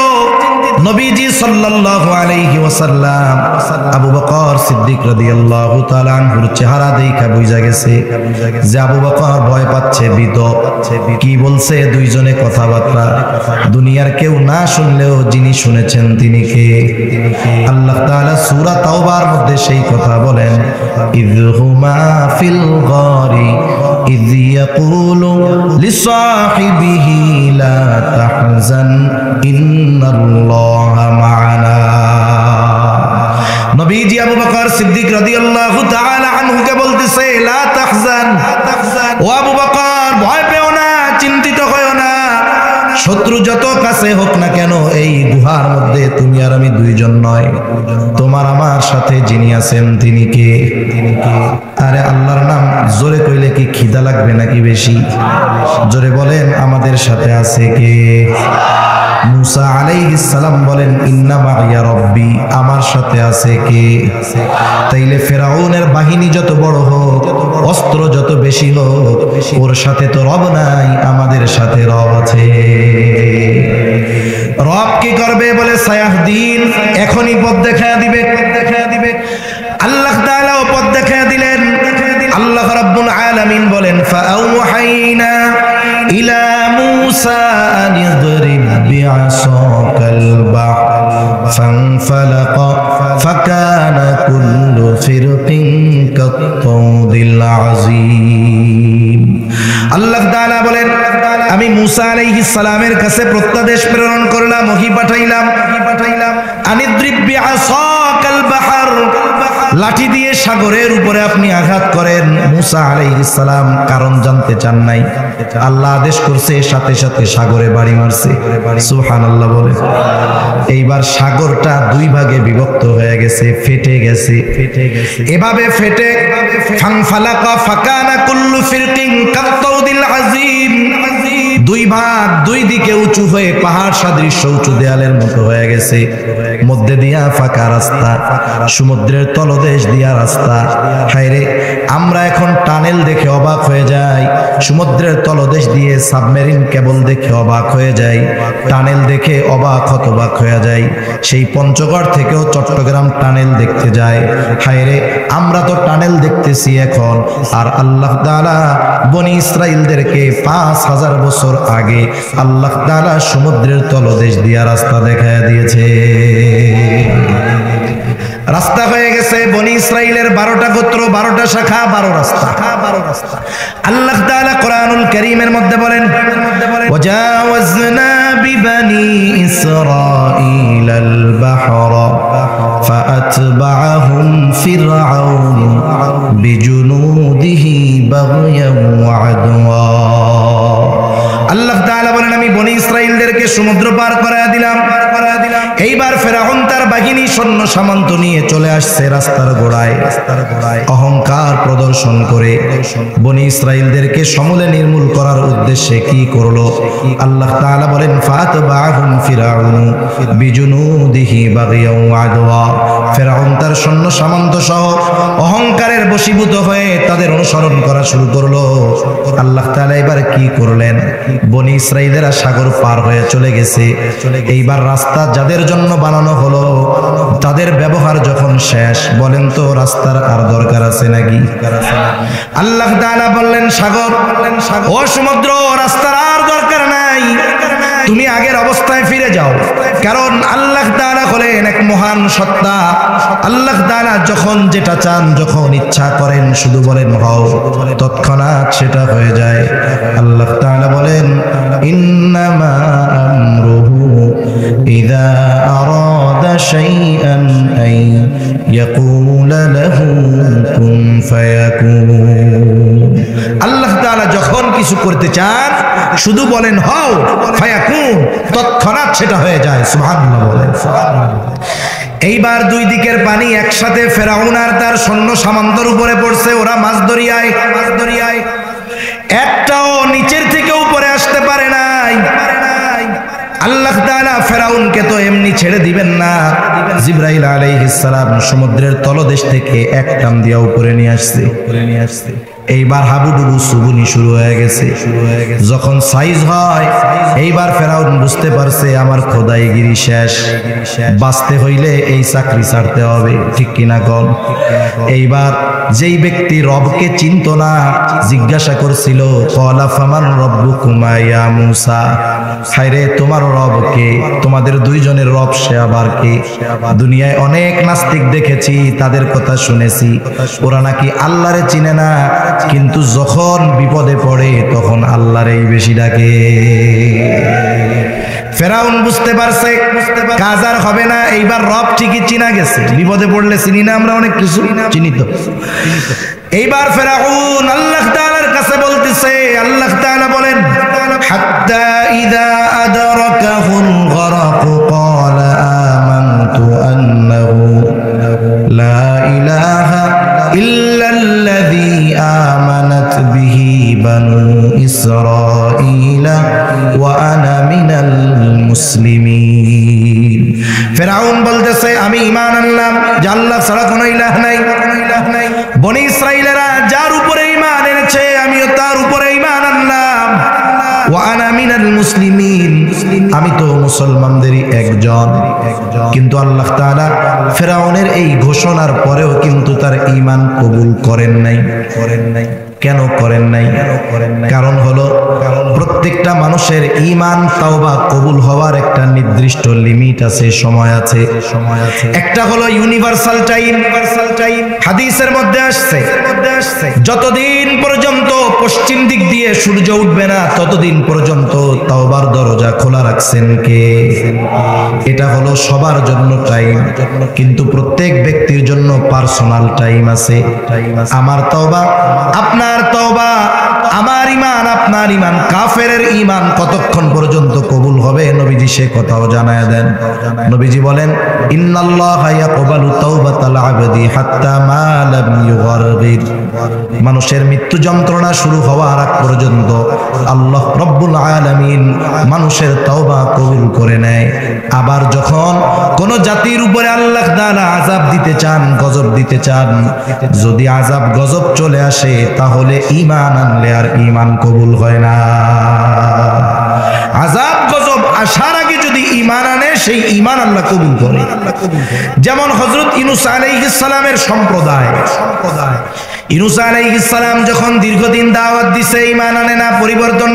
Speaker 1: নবীজি সাল্লাল্লাহু আলাইহি ওয়াসাল্লাম আবু বকর সিদ্দিক রাদিয়াল্লাহু তাআলা আনহুর চেহারা দেখা বুঝা গেছে যে আবু বকর ভয় পাচ্ছে, ভীত। কি বলছে দুইজনে কথাবার্তা, দুনিয়ার কেউ না শুনলেও যিনি শুনেছেন তিনি কে? আল্লাহ তাআলা সূরা তাওবার মধ্যে সেই কথা বলেন, ইযহুমা ফিল গারি ইয ইয়াকুলু লিসাহিবিহি লা তাহজান ইন্নাল্লাহা মা'ানা। নবীজি আবু বকর সিদ্দিক রাদিয়াল্লাহু তাআলা আনহুকে বলতেছে, লা তাহজান, ও আবু বকর ভয় পেও না, চিন্তিত হয়ো না। শত্রু যত কাছে হোক না কেন, এই গুহার মধ্যে তুমি আর আমি দুইজন নয়, তোমার আমার সাথে যিনি আছেন তিনি কে? আরে আল্লাহর নাম জোরে কইলে কি খিদা লাগবে নাকি বেশি? জোরে বলেন, আমাদের সাথে আছে কে? মুসা আলাইহিস সালাম বলেন, ইন্না মাইয়া রব্বি, আমার সাথে আছে কে? তাইলে ফেরাউনের বাহিনী যত বড় হোক, অস্ত্র যত বেশি হোক, ওর সাথে তো রব নাই, আমাদের সাথে রব আছে। রব কি করবে? বলে সায়াহদিন, এখনই পথ দেখায়া দিবে। আল্লাহ তাআলা পথ দেখায়া দিলেন। আল্লাহ রাব্বুল আলামিন বলেন, ফাআওহাইনা ইলা মুসা আন ইদরিব বিআসাকাল বাহর ফানফালাকা ফাকানা কুল্লু ফিরকিন কাত-তাউদিল আযীম। আল্লাহ তাআলা বলেন, আমি মুসা আলাইহিস সালামের কাছে প্রত্যাদেশ প্রেরণ করলাম, ওহী পাঠাইলাম, আনিদ্রিব বিআসাকাল বাহর, লাঠি দিয়ে সাগরের উপরে আপনি আঘাত করেন। মুসা আলাইহিস সালাম কারণ জানতে চান নাই, আল্লাহ আদেশ করছে, সাথে সাথে সাগরে বাড়ি মারছে। সুবহানাল্লাহ বলে। এইবার সাগরটা দুই ভাগে বিভক্ত হয়ে গেছে, ফেটে গেছে। এভাবে ফেটে ফানফালাকা ফাকানা কুল্লু ফিরকিন কাত-তাউদিল আযীম, দুই ভাগ, দুই দিকে উঁচু হয়ে পাহাড় সাদৃশ্য উঁচু দেয়ালের মতো হয়ে গেছে। মধ্যে দিয়া ফাঁকা রাস্তা, সমুদ্রের তলদেশ দিয়া রাস্তা। হায়রে, আমরা এখন টানেল দেখে অবাক হয়ে যাই, সমুদ্রের তলদেশ দিয়ে সাবমেরিন কেবল দেখে অবাক হয়ে যাই, টানেল দেখে অবাক হতবাক হয়ে যাই। সেই পঞ্চগড় থেকেও চট্টগ্রাম টানেল দেখতে যায়। হায়রে, আমরা তো টানেল দেখতেছি এখন, আর আল্লাহ তাআলা বনি ইসরাইলদেরকে 5000 বছর আগে আল্লাহ তাআলা সমুদ্রের তলদেশ দিয়া রাস্তা দেখায় দিয়েছে। রাস্তা হয়ে গেছে বনি ইসরাইলের 12টা গোত্র, 12টা শাখা, 12 রাস্তা। আল্লাহ তাআলা কোরআনুল কারীমের মধ্যে বলেন, ওয়াজাওয়াজনা বিবানি ইসরাঈলাল বাহরা ফাআতবাআহুম ফিরআউন বিজুনুদিহি বাগয়ান ওয়া আদওয়া। আল্লাহ তাআলা বলেন, আমি বনি ইসরাইলদেরকে সমুদ্র পার করায়া দিলাম। এইবার ফেরাউন তার বাহিনী সৈন্য সামন্ত নিয়ে চলে আসছে রাস্তার গোড়ায়। অহংকার প্রদর্শন করে বনি ইসরাইলদেরকে সমূলে নির্মূল করার উদ্দেশ্যে কি করলো? আল্লাহ তাআলা বলেন, ফাতবাহুম ফিরআউন বিজুনুদিহি বাগিয়ান ওয়া আদওয়া। ফেরাউন তার সৈন্য সামন্ত সহ অহংকারের বশীভূত হয়ে তাদের অনুসরণ করা শুরু করলো। আল্লাহ তাআলা এবার কি করলেন? বনি ইসরাইলেরা সাগর পার হয়ে চলে গেছে। এইবার রাস্তা যাদের জন্য বানানো হলো, তাদের ব্যবহার যখন শেষ, বলেন তো রাস্তার আর দরকার আছে নাকি? আল্লাহ তাআলা বললেন, সাগর, ও সমুদ্র, রাস্তার আর দরকার নাই, তুমি আগের অবস্থায় ফিরে যাও। কারণ আল্লাহ তাআলা হলেন এক মহান সত্তা। আল্লাহ তাআলা যখন যেটা চান, যখন ইচ্ছা করেন, শুধু বলেন হও, তৎক্ষণাৎ সেটা হয়ে যায়। আল্লাহ তাআলা বলেন, ইন্নামা আমরুহু ইযা আরাদা শাইআন আন ইয়াকুলা লাহু কুন ফায়াকুন। আল্লাহ তাআলা যখন কিছু করতে চান, শুধু বলেন হও, ফায়াকুন, তৎক্ষণাৎ সেটা হয়ে যায়। সুবহানাল্লাহ বলেন। এইবার দুই দিকের পানি একসাথে ফেরাউন আর তার সৈন্য সামন্তর উপরে পড়ছে। ওরা মাছ দরিয়ায় একটাও নিচের থেকে উপরে আসতে পারে নাই। আল্লাহ তাআলা ফেরাউনকে তো এমনি ছেড়ে দিবেন না। জিবরাইল আলাইহিস সালাম সমুদ্রের তলদেশ থেকে এক টান দিয়া উপরে নিয়ে আসছে। এইবার হাবুডুবু সুবুনি শুরু হয়ে গেছে। যখন সাইজ হয় এইবার ফেরাউন বুঝতে পারছে আমার খোদাইগিরি শেষ, বাঁচতে হইলে এই চাকরি ছাড়তে হবে। ঠিক কিনা কন? এইবার যেই ব্যক্তি রবকে চিনত না জিজ্ঞাসা করছিল ক্বালা ফামান রব্বুকুমা ইয়া মূসা, হায়রে তোমার রব কে? তোমাদের দুইজনের রব সে আবার কে? দুনিয়ায় অনেক নাস্তিক দেখেছি, তাদের কথা শুনেছি, ওরা নাকি আল্লাহরে চিনে না, কিন্তু যখন বিপদে পড়ে তখন আল্লাহরই বেশি ডাকে। ফেরাউন বুঝতে পারছে কাজ আর হবে না। এইবার রব ঠিকই চিনা গেছে, বিপদে পড়লে চিনি না আমরা অনেক কিছু চিনি তো। এইবার ফেরাউন আল্লাহ তাআলার কাছে বলতেছে, আল্লাহ তাআলা বলেন হাত্তা ইযা আদরাকাহুল গরাক ক্বালা আমানতু আন্নাহু লা ইলাহা ইল্লাল্লাযী আমানাত বিহি বানু ইসরাঈলা ওয়া আনা মিনাল মুসলিমিন। ফেরাউন বলতেছে আমি ঈমান আনলাম যে আল্লাহ ছাড়া কোনো ইলাহ নাই। বনি ইসরাঈলেরা যার উপরে ঈমান এনেছে আমিও তার উপরে ঈমান আনলাম। ওয়া আনা মিনাল মুসলিমিন, আমি তো মুসলমানদেরই একজন। কিন্তু আল্লাহ তাআলা ফেরাউনের এই ঘোষণার পরেও কিন্তু তার ঈমান কবুল করেন নাই। কেন করেন নাই? কারণ হলো প্রত্যেকটা মানুষের ঈমান তাওবা কবুল হওয়ার একটা নির্দিষ্ট লিমিট আছে, সময় আছে। একটা হলো ইউনিভার্সাল টাইম। হাদিসের মধ্যে আসছে যতদিন পর্যন্ত পশ্চিম দিক দিয়ে সূর্য উঠবে না ততদিন পর্যন্ত তাওবার দরজা খোলা রাখছেন কে? এটা হলো সবার জন্য টাইম, কিন্তু প্রত্যেক ব্যক্তির জন্য পার্সোনাল টাইম আছে। আমার তাওবা, আপনার তওবা, আমার ঈমান, আপনার ঈমান, কাফেরের ঈমান কতক্ষণ পর্যন্ত কবুল হবে নবীজি সে কথাও জানায় দেন। নবীজি বলেন ইন্নাল্লাহা ইয়াকবালু তাওবাতাল আবদি হাত্তা মা লাম ইউগারগির। মানুষের মৃত্যু যন্ত্রণা শুরু হওয়ার আগ পর্যন্ত আল্লাহ রব্বুল আলামিন মানুষের তওবা কবুল করে নেয়। আবার যখন কোন জাতির উপরে আল্লাহ তাআলা আযাব দিতে চান, গজব দিতে চান, যদি আযাব গজব চলে আসে তাহলে ঈমান আনলে আর ঈমান কবুল হয় না। আযাব গজব আসার আগে যদি ঈমান আনে সেই ঈমান আল্লাহ কবুল করে। যেমন হযরত ইউনূস আলাইহিস সালামের সম্প্রদায়, ইউনূস আলাইহিস সালাম যখন দীর্ঘদিন দাওয়াত দিছে ঈমান আনে না, পরিবর্তন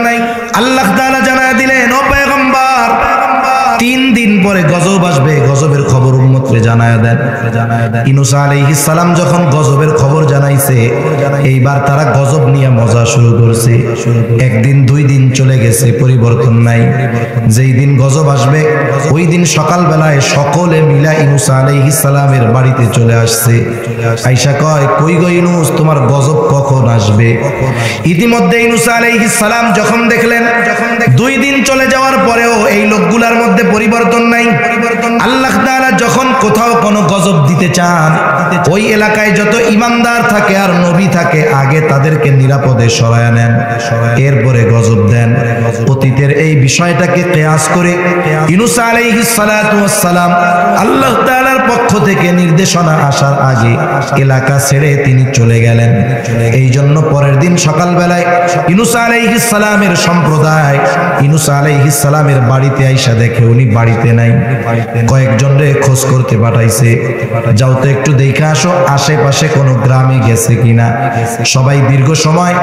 Speaker 1: নাই। আল্লাহ তাআলা জানায় দিলেন ও পয়গম্বর 3 দিন পরে গজব আসবে, গজবের খবর উম্মতকে জানায় দেন। ইউনূস আলাইহিস সালাম যখন গজবের খবর জানাইছে এইবার তারা গজব নিয়ে মজা শুরু করছে। একদিন 2 দিন চলে গেছে, পরিবর্তন নাই। যেই দিন গজব আসবে ওই দিন সকাল বেলায় সকলে মিলা ইউনূস আলাইহিস সালামের বাড়িতে চলে আসছে। আয়েশা কয় কই গো ইউনূস, তোমার গজব কখন আসবে? ইতিমধ্যে ইউনূস আলাইহিস সালাম যখন দেখলেন 2 দিন চলে যাওয়ার পরেও এই লোকগুলার মধ্যে পরিবর্তন নাই। আল্লাহ তাআলা যখন কোথাও কোনো গজব দিতে চান ওই এলাকায় যত ঈমানদার থাকে আর নবী থাকে আগে তাদেরকে নিরাপদে সরায় নেন, এরপরে গজব দেন। অতীতের এই বিষয়টাকে কিয়াস করে ইউনূস আলাইহিস সালাতু ওয়াস সালাম আল্লাহ তাআলার পক্ষ থেকে নির্দেশনা আসার আগে এলাকা ছেড়ে তিনি চলে গেলেন। এই জন্য পরের দিন সকালবেলায় ইউনূস আলাইহিস সালামের সম্প্রদায় ইউনূস আলাইহিস সালামের বাড়িতে আইসা দেখে উনি বাড়িতে নাই। কয়েকজন রে খোঁজ করতে পাঠাইছে, যাও তো একটু দেখে আসো আশেপাশে কোনো গ্রামে গেছে কিনা। সবাই দীর্ঘ সময়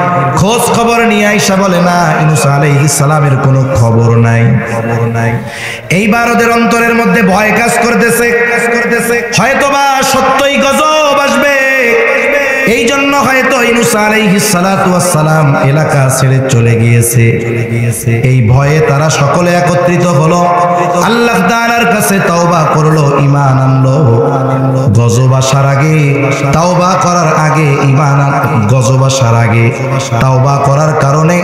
Speaker 1: খোঁজ খবর নিয়ে আইসা বলে না, ইউনূস আলাইহিস সালামের কোনো খবর নাই। এইবার ওদের অন্তরের মধ্যে ভয় কাজ করতেছে, হয়তোবা সত্যই গজব আসবে। এই জন্য হয়তো ইউনূস আলাইহিস সালাতু ওয়াস সালাম এলাকা ছেড়ে চলে গিয়েছে। এই ভয়ে তারা সকলে একত্রিত হলো, আল্লাহ তাআলার কাছে তওবা করলো, ঈমান আনলো। গজব আসার আগে তওবা করার আগে গজব আসার আগে তওবা করার কারণে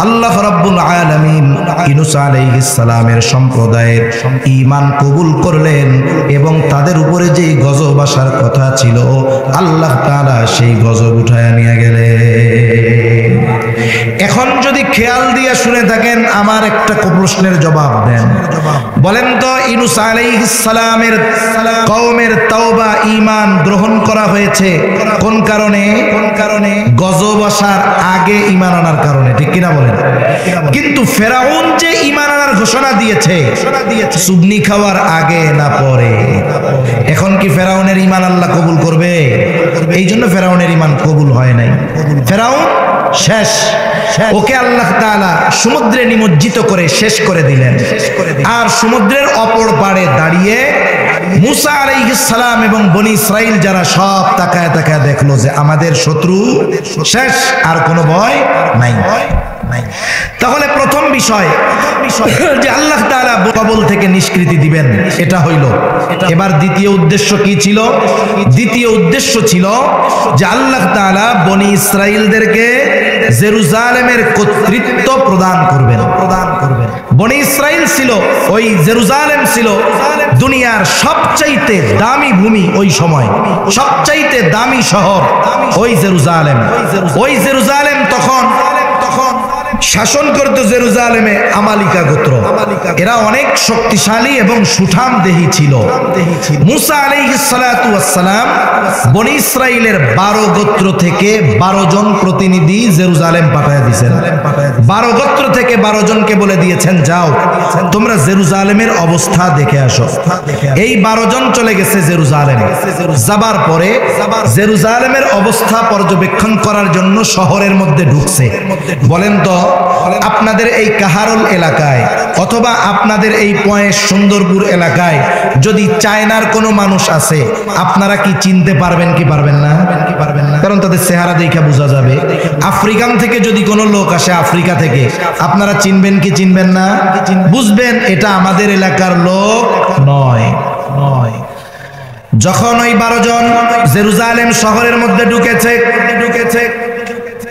Speaker 1: আল্লাহ রাব্বুল আলামিন ইউনূস আলাইহিস সালামের সম্প্রদায়ের ঈমান কবুল করলেন এবং তাদের উপরে যেই গজব আসার কথা ছিল আল্লাহ তাআলা সেই গজব উঠায় নিয়ে গেলেন। এখন যদি খেয়াল দিয়ে শুনে থাকেন, আমার একটা প্রশ্নের জবাব দেন। বলেন তো, ইউনূস আলাইহিস সালামের কওমের তওবা ঈমান গ্রহণ করা হয়েছে কোন কারণে? গজব আসার আগে ঈমান আনার কারণে, ঠিক কিনা বলেন? কিন্তু ফেরাউন যে ঈমান আনার ঘোষণা দিয়েছে সুবনি খাওয়ার আগে না পরে? এখন কি ফেরাউনের ঈমান আল্লাহ কবুল করবে? এই জন্য ফেরাউনের ঈমান কবুল হয় নাই। ফেরাউন শেষ, ওকে আল্লাহ তাআলা সমুদ্রে নিমজ্জিত করে শেষ করে দিলেন। আর সমুদ্রের অপর পাড়ে দাঁড়িয়ে মুসা আলাইহিস সালাম এবং বনি ইসরাইল যারা সব তাকায় তাকায় দেখলো যে আমাদের শত্রু শেষ, আর কোনো ভয় নাই। তাহলে প্রথম বিষয় যে আল্লাহ তাআলা কবল থেকে নিষ্কৃতি দিবেন, এটা হইল। এবার দ্বিতীয় উদ্দেশ্য কি ছিল? দ্বিতীয় উদ্দেশ্য ছিল যে আল্লাহ তাআলা বনি ইসরাইলদেরকে জেরুজালেমের কর্তৃত্ব প্রদান করবেন। বনি ইসরাইল ছিল, ওই জেরুজালেম ছিল দুনিয়ার সবচাইতে দামি ভূমি, ওই সময় সবচাইতে দামি শহর ওই জেরুজালেম। ওই জেরুজালেম তখন শাসন করত জেরুজালেমে আমালিকা গোত্র। এরা অনেক শক্তিশালী এবং সুঠাম দেহী ছিল। মুসা আলাইহিস সালাতু ওয়াস সালাম বনি ইসরাইলের 12 গোত্র থেকে 12 জন প্রতিনিধি জেরুজালেম পাঠিয়ে দিয়েছেন। 12 গোত্র থেকে 12 জনকে বলে দিয়েছেন, যাও তোমরা জেরুজালেমের অবস্থা দেখে আসো। এই 12 জন চলে গেছে জেরুজালেম। যাবার পরে জেরুজালেমের অবস্থা পর্যবেক্ষণ করার জন্য শহরের মধ্যে ঢুকছে। বলেন তো, আপনাদের এই কাহারল এলাকায় অথবা আপনাদের এই পয়েস সুন্দরপুর এলাকায় যদি চায়নার কোনো মানুষ আছে, আপনারা কি চিনতে পারবেন কি পারবেন না? কারণ তাদের চেহারা দেখে বোঝা যাবে। আফ্রিকান থেকে যদি কোনো লোক আসে, আফ্রিকা থেকে, আপনারা চিনবেন কি চিনবেন না? বুঝবেন এটা আমাদের এলাকার লোক নয়। যখন ওই 12 জন জেরুজালেম শহরের মধ্যে ঢুকেছে,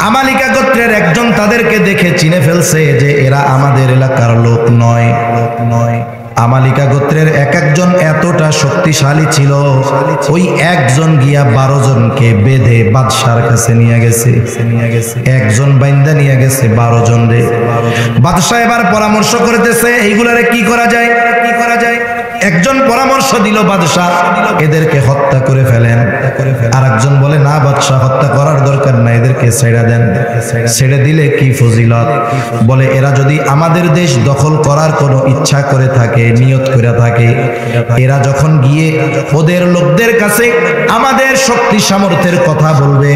Speaker 1: আমালিকা গোত্রের একজন তাদেরকে দেখে চিনে ফেলছে যে এরা আমাদের এলাকার লোক নয়। আমালিকা গোত্রের এক একজন এতটা শক্তিশালী ছিল, ওই একজন গিয়া 12 জনকে বেঁধে বাদশার কাছে নিয়ে গেছে। একজন বাইন্দা নিয়ে গেছে 12 জন রে। বাদশা এবার পরামর্শ করতেছে এইগুলারে কি করা যায়। একজন পরামর্শ দিল বাদশাহ, এদেরকে হত্যা করে ফেলেন। আর একজন বলে, না বাদশাহ, হত্যা করার দরকার নাই, এদেরকে ছেড়ে দেন। ছেড়ে দিলে কি ফজিলত? বলে, এরা যদি আমাদের দেশ দখল করার কোনো ইচ্ছা করে থাকে, নিয়ত করে থাকে, এরা যখন গিয়ে ওদের লোকদের কাছে আমাদের শক্তি সামর্থ্যের কথা বলবে,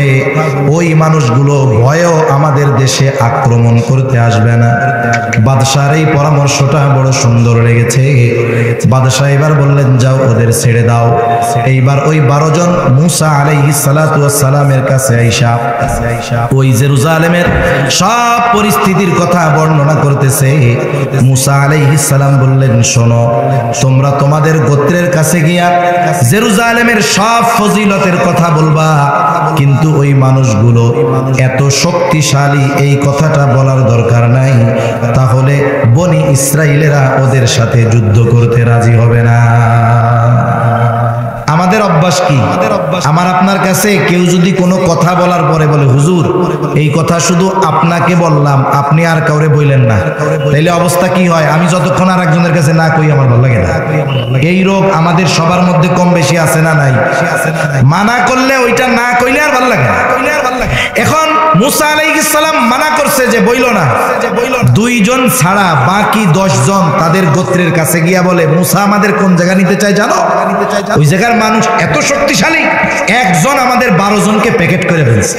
Speaker 1: ওই মানুষগুলো ভয়েও আমাদের দেশে আক্রমণ করতে আসবে না। বাদশার এই পরামর্শটা বড় সুন্দর লেগেছে। বাদশাহ এবার বললেন, যাও ওদের ছেড়ে দাও। এইবার ওই 12 জন মুসা আলাইহিস সালাতু ওয়াস সালামের কাছে আইসা ওই জেরুজালেমের সব পরিস্থিতির কথা বর্ণনা করতেছে। মুসা আলাইহিস সালাম বললেন, শোনো, তোমরা তোমাদের গোত্রের কাছে গিয়া জেরুজালেমের সব ফজিলতের কথা বলবা, কিন্তু ওই মানুষগুলো এত শক্তিশালী এই কথাটা বলার দরকার নাই, তাহলে বনি ইসরাইলেরা ওদের সাথে যুদ্ধ করতে রাজি হবে না। আমাদের অভ্যাস কি? আমার আপনার কাছে কেউ যদি কোনো কথা বলার পরে বলে, হুজুর এই কথা শুধু আপনাকে বললাম, আপনি আর কাউরে বললেন না, তাইলে অবস্থা কি হয়? আমি যতক্ষণ আর একজনের কাছে না কই আমার ভালো লাগে না। এই রোগ আমাদের সবার মধ্যে কম বেশি আছে না নাই? মানা করলে ওইটা না কইলে আর ভালো লাগে না। এখন মুসা আলাইহিস সালাম মানা করছে যে বইল না। 2 জন ছাড়া বাকি 10 জন তাদের গোত্রের কাছে গিয়া বলে, মুসা আমাদের কোন জায়গা নিতে চায় জানো? ওই জায়গার মানুষ এত শক্তিশালী, একজন আমাদের 12 জনকে প্যাকেট করে ফেলছে।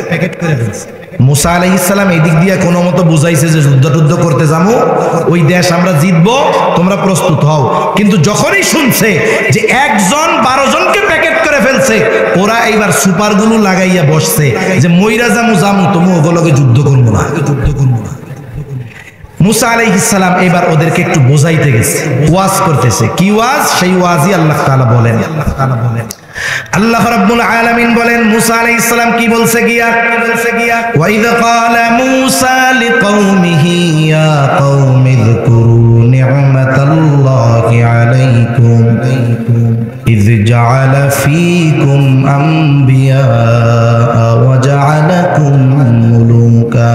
Speaker 1: মুসা আলাইহিস সালাম এই দিক দিয়ে কোনো মতো বুঝাইছে যে যুদ্ধ করতে যাবো, ওই দেশ আমরা জিতবো, তোমরা প্রস্তুত হও। কিন্তু যখনই শুনছে যে একজন 12 জনকে প্যাকেট করে ফেলছে, ওরা এইবার সুপারগুলো লাগাইয়া বসছে যে মইরা জামু জামু তুমি ওগুলোকে যুদ্ধ করবো না। মুসা আলাইহিস সালাম এবার ওদেরকে একটু বোঝাইতে গেছে, ওয়াজ করতেছে। কি ওয়াজ? সেই ওয়াজই আল্লাহ তাআলা বলেন। আল্লাহ রাব্বুল আলামিন বলেন মুসা আলাইহিস সালাম কি বলছে গিয়া, ওয়া ইয ক্বালা মুসা লিকওমিহি ইয়া কওমি যকুরু নি'মাতাল্লাহি আলাইকুম ইয জাআলা ফীকুম আমবিয়া ওয়া জাআলাকুম মুলুকা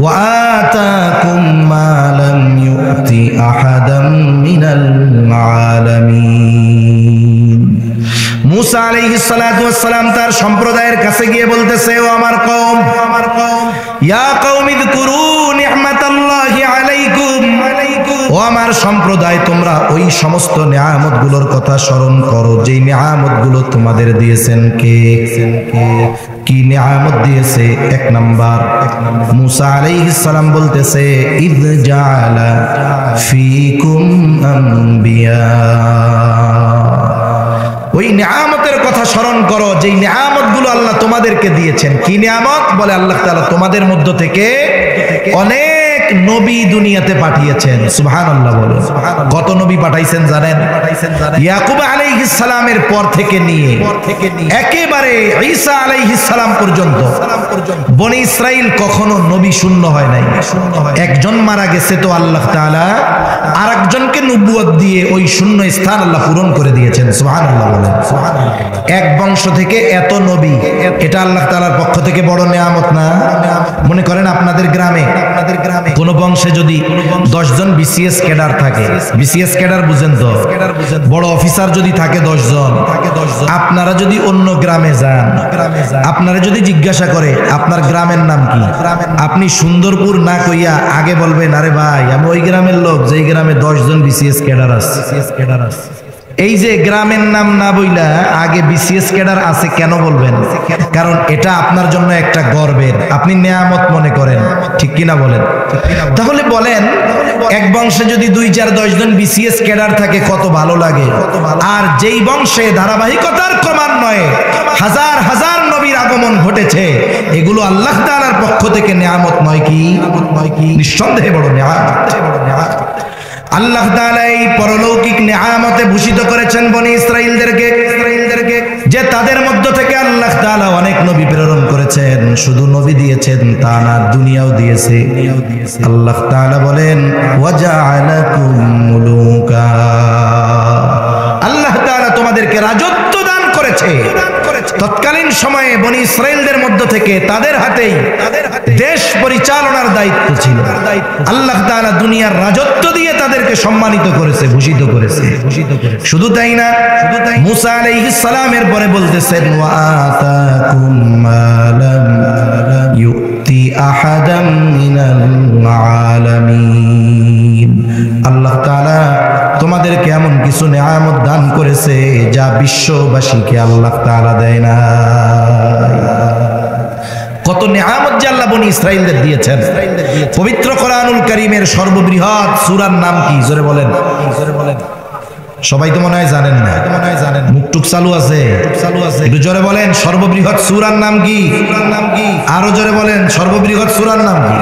Speaker 1: ওয়া আতাকুম মা লাম ইউতি আহাদাম মিনাল আলামিন। মুসা আলাইহিস সালাতু ওয়াস সালাম তার সম্প্রদায়ের কাছে গিয়ে বলতেছে, ও আমার কওম, ইয়া কওমি যকুরু নি'মাতাল্লাহি আলাইকুম, ও আমার সম্প্রদায় তোমরা ওই সমস্ত নিয়ামতগুলোর কথা স্মরণ করো যেই নিয়ামতগুলো তোমাদের দিয়েছেন কে? কি নিয়ামত দিয়েছে? এক নাম্বার, মুসা আলাইহিস সালাম বলতেছে ইয জাআলা ফীকুম আমবিয়া, ওই নিয়ামতের কথা স্মরণ করো যেই নিয়ামতগুলো আল্লাহ তোমাদেরকে দিয়েছেন। কি নিয়ামত? বলে আল্লাহ তাআলা তোমাদের মধ্য থেকে অনেক নবী দুনিয়াতে পাঠিয়েছেন। সুবহানাল্লাহ বলো। কত নবী পাঠাইছেন জানেন? ইয়াকুব আলাইহিস সালামের পর থেকে নিয়ে একেবারে ঈসা আলাইহিস সালাম পর্যন্ত বনি ইসরাইল কখনো নবী শূন্য হয় নাই। একজন মারা গেছে তো আল্লাহ তাআলা আরেকজনকে নবুয়ত দিয়ে ওই শূন্য স্থান আল্লাহ পূরণ করে দিয়েছেন। সুবহানাল্লাহ বলেন। এক বংশ থেকে এত নবী, এটা আল্লাহ তাআলার পক্ষ থেকে বড় নিয়ামত না? মনে করেন আপনাদের গ্রামে কোন বংশে যদি 10 জন বিসিএস ক্যাডার থাকে, বিসিএস ক্যাডার বুঝেন তো, বড় অফিসার যদি থাকে 10 জন, আপনারা যদি অন্য গ্রামে যান, আপনারা যদি জিজ্ঞাসা করে আপনার গ্রামের নাম কি, আপনি সুন্দরপুর না কইয়া আগে বলবেন আরে ভাই আমি ওই গ্রামের লোক যেই গ্রামে 10 জন বিসিএস ক্যাডার আছে। এই যে গ্রামের নাম না বইলা আগে বিসিএস ক্যাডার আছে কেন বলবেন? কারণ এটা আপনার জন্য একটা গর্বের, আপনি নিয়ামত মনে করেন, ঠিক কিনা বলেন? তাহলে বলেন এক বংশে যদি 2, 4, 10 জন বিসিএস ক্যাডার থাকে কত ভালো লাগে। আর যেই বংশে ধারাবাহিকতার ক্রমান্বয়ে হাজার হাজার নবীর আগমন ঘটেছে, এগুলো আল্লাহ তাআলার পক্ষ থেকে নিয়ামত নয় কি? নিঃসন্দেহে বড় নিয়ামত। আল্লাহ তাআলা এই পরলৌকিক নিয়ামতে ভূষিত করেছেন বনি ইসরাইলদেরকে, যে তাদের মধ্য থেকে আল্লাহ তাআলা অনেক নবী প্রেরণ করেছেন। শুধু নবী দিয়েছেন তা না, দুনিয়াও দিয়েছে। আল্লাহ তাআলা বলেন ওয়া জাআলাকুম মুলুকা, আল্লাহ তাআলা তোমাদেরকে রাজত্ব দান করেছে। তৎকালীন সময়ে বনি ইসরাইলদের মধ্য থেকে তাদের হাতেই দেশ পরিচালনার দায়িত্ব ছিল। আল্লাহ তাআলা দুনিয়ার রাজত্ব দিয়ে তাদেরকে সম্মানিত করেছে, ভূষিত করেছে। শুধু তাই না, মুসা আলাইহিস সালামের পরে বলতেছেন ওয়া আতাকুম মা লাম ইউতি আহাদাম মিনাল আলামিন, আল্লাহ তাআলা তোমাদেরকে এমন কিছু নিয়ামত দান করেছে যা বিশ্ববাসীকে আল্লাহ তাআলা দেয় না। কত নিয়ামত যে আল্লাহ বনি ইসরাইলদের দিয়েছেন। পবিত্র কোরআনুল কারীমের সর্ববৃহৎ সূরার নাম কি? জোরে বলেন। সবাই তো মনে হয় জানেন না, মুখটুক চালু আছে, একটু জোরে বলেন সর্ববৃহৎ সূরার নাম কি? আরো জোরে বলেন সর্ববৃহৎ সূরার নাম কি?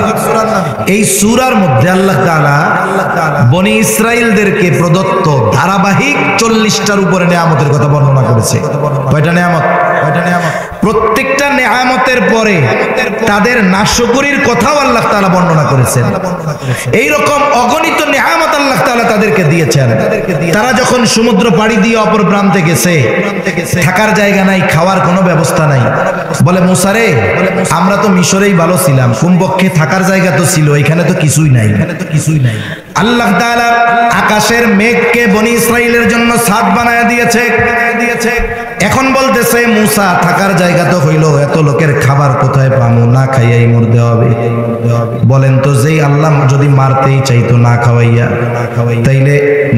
Speaker 1: এই সূরার মধ্যে আল্লাহ তাআলা বনি ইসরাইলদেরকে প্রদত্ত ধারাবাহিক 40টার উপরে নিয়ামতের কথা বর্ণনা করেছে। কয়টা নিয়ামত? প্রত্যেকটা নিয়ামতের পরে তাদের নাশকরির কথাও আল্লাহ তাআলা বর্ণনা করেছেন। এই রকম অগণিত নিয়ামত আল্লাহ তাআলা তাদেরকে দিয়েছেন। তারা যখন সমুদ্র পাড়ি দিয়ে অপর প্রান্তে গেছে, থাকার জায়গা নাই, খাওয়ার কোনো ব্যবস্থা নাই। বলে মুসা রে, আমরা তো মিশরেই ভালো ছিলাম, কমপক্ষে থাকার জায়গা তো ছিল, এখানে তো কিছুই নাই। আল্লাহ তাআলা আকাশের মেঘকে বনি ইসরাইলের জন্য ছাদ বানায় দিয়েছে। এখন বলতেছে মুসা থাকার জায়গা তো হইল, এত লোকের খাবার কোথায় পাবো? না খাইয়াই মরতে হবে। বলেন তো যেই আল্লাহ যদি মারতেই চাইতো না খাওয়াইয়া, তাইলে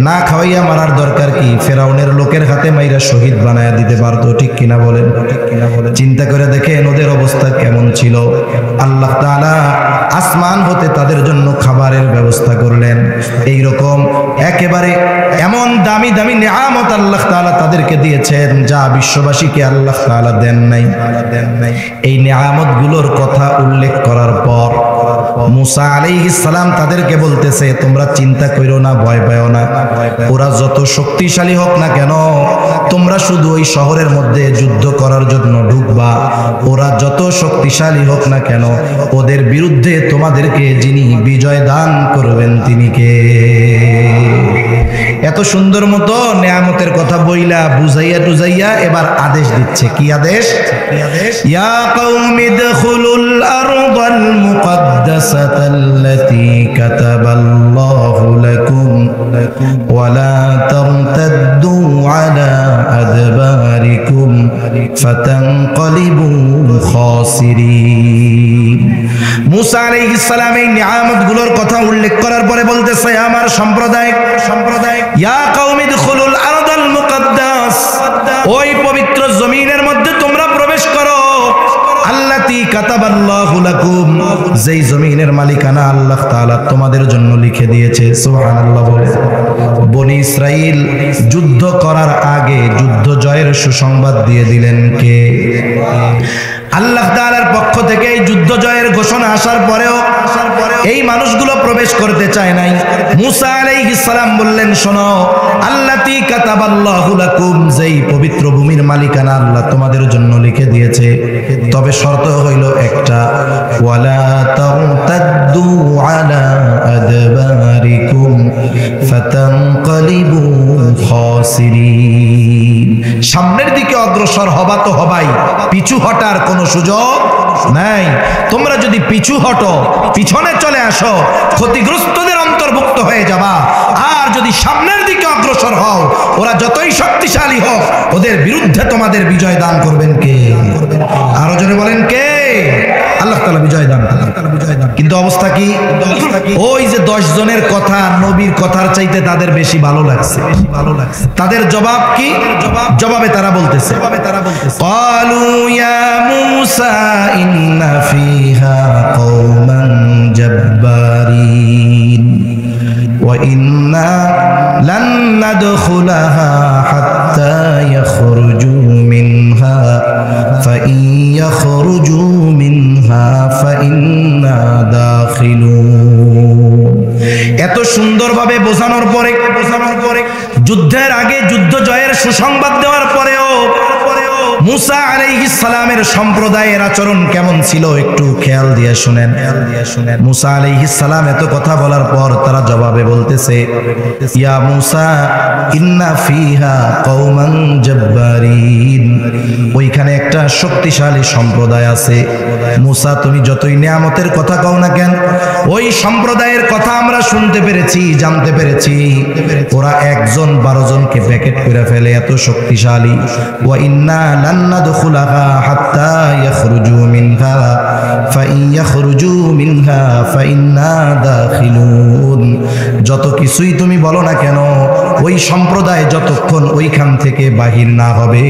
Speaker 1: না খাওয়াইয়া মারার দরকার কি? ফেরাউনের লোকের হাতে মাইরা শহীদ বানায়া দিতে পারতো, ঠিক কিনা বলেন? চিন্তা করে দেখেন ওদের অবস্থা কেমন ছিল। আল্লাহ তাআলা আসমান হতে তাদের জন্য খাবারের ব্যবস্থা করলেন। এই রকম একেবারে এমন দামি দামি নিয়ামত আল্লাহ তাআলা তাদেরকে দিয়েছেন যা বিশ্ববাসীকে আল্লাহ তাআলা দেন নাই। এই নিয়ামতগুলোর কথা উল্লেখ করার পর মুসা আলাইহিস সালাম তাদেরকে বলতেছে, তোমরা চিন্তা কইরো না, ভয় পাও না। ওরা যত শক্তিশালী হোক না কেন, তোমরা শুধু ওই শহরের মধ্যে যুদ্ধ করার জন্য ঢুকবা। ওরা যত শক্তিশালী হোক না কেন, ওদের বিরুদ্ধে তোমাদেরকে যিনি বিজয় দান করবেন তিনি কে? এত সুন্দর মতো নিয়ামতের কথা বইলা বুঝাইয়া টুজাইয়া এবার আদেশ দিচ্ছে। কি আদেশ? ইয়া কওমি দখুলুল আরদাল মুকদ্দাসাতাল্লাতী কাতাবাল্লাহু লাকুম ওয়া লা তারতাদ্দু আলা আদবারিকুম ফাতানকালিবু খাসিরিন। মুসা আলাইহিস সালাম এই নিয়ামতগুলোর কথা উল্লেখ করার পরে বলতেছে, আমার সম্প্রদায় ইয়া কওমি দুখুলুল আরদাল মুকদ্দাস, ওই পবিত্র জমিনের মধ্যে তোমরা প্রবেশ করো। আল্লাতী কাতাবাল্লাহু লাকুম, যেই জমিনের মালিকানা আল্লাহ তাআলা তোমাদের জন্য লিখে দিয়েছে। সুবহানাল্লাহ বলে। বনি ইসরাইল যুদ্ধ করার আগে যুদ্ধ জয়ের সুসংবাদ দিয়ে দিলেন কে? আল্লাহ তাআলার পক্ষ থেকে এই যুদ্ধ জয়ের ঘোষণা আসার পরেও এই মানুষগুলো প্রবেশ করতে চায় নাই। মুসা আলাইহিস সালাম বললেন, শোনো, আল্লাতী কাতাবাল্লাহু লাকুম, যেই পবিত্র ভূমির মালিকানা আল্লাহ তোমাদের জন্য লিখে দিয়েছে, তবে শর্ত হইল একটা, ওয়ালা তারতাদ্দু আলা আদবারিকুম ফাতানকালিবু খাসিরিন। সামনের দিকে অগ্রসর হবা তো হবাই, পিছু হটার কোনো সুযোগ নাই। তোমরা যদি পিছু হটো, পিছনে চলে আসো, ক্ষতিগ্রস্তদের অন্তর্ভুক্ত হয়ে যাবা। আর যদি সামনের দিকে অগ্রসর হও, ওরা যতই শক্তিশালী হোক, ওদের বিরুদ্ধে তোমাদের বিজয় দান করবেন কে? আরো জোরে বলেন কে? আল্লাহ তাআলা বিজয় দান করেন। কিন্তু অবস্থা কি? ওই যে 10 জনের কথা নবীর কথার চাইতে তাদের বেশি ভালো লাগছে। তাদের জবাব কি? জবাবে তারা বলতেছে, ক্বালু ইয়া মূসা ইন্না ফিহা কওমান জাব্বারিন ওয়া ইন্না লান নাদখুলাহা হাত্তা ইয়াখরুজু মিনহা ফাইন ইয়াখরুজু মিনহা ফাইন্না দাখিলুন। এত সুন্দরভাবে বোঝানোর পরে যুদ্ধের আগে যুদ্ধ জয়ের সুসংবাদ দেওয়ার পরেও মুসা আলাইহিস সালামের সম্প্রদায়ের আচরণ কেমন ছিল একটু খেয়াল দিয়ে শুনেন। মুসা আলাইহিস সালাম এত কথা বলার পর তারা জবাবে বলতেছে, ইয়া মুসা ইন্না ফিহা কওমান জাব্বারিন, ওইখানে একটা শক্তিশালী সম্প্রদায় আছে। মুসা, তুমি যতই নিয়ামতের কথা কও না কেন, ওই সম্প্রদায়ের কথা আমরা শুনতে পেরেছি, জানতে পেরেছি, ওরা 1 জন 12 জনকে প্যাকেট করে ফেলে, এত শক্তিশালী। ওয়া ইন্না লান নাদখুলাহা হাত্তা ইয়াখরুজু মিনহা ফাইন ইয়াখরুজু মিনহা ফাইন্না দাখিলুন। যত কিছুই তুমি বলো না কেন, ওই সম্প্রদায় যতক্ষণ ওইখান থেকে বাহির না হবে,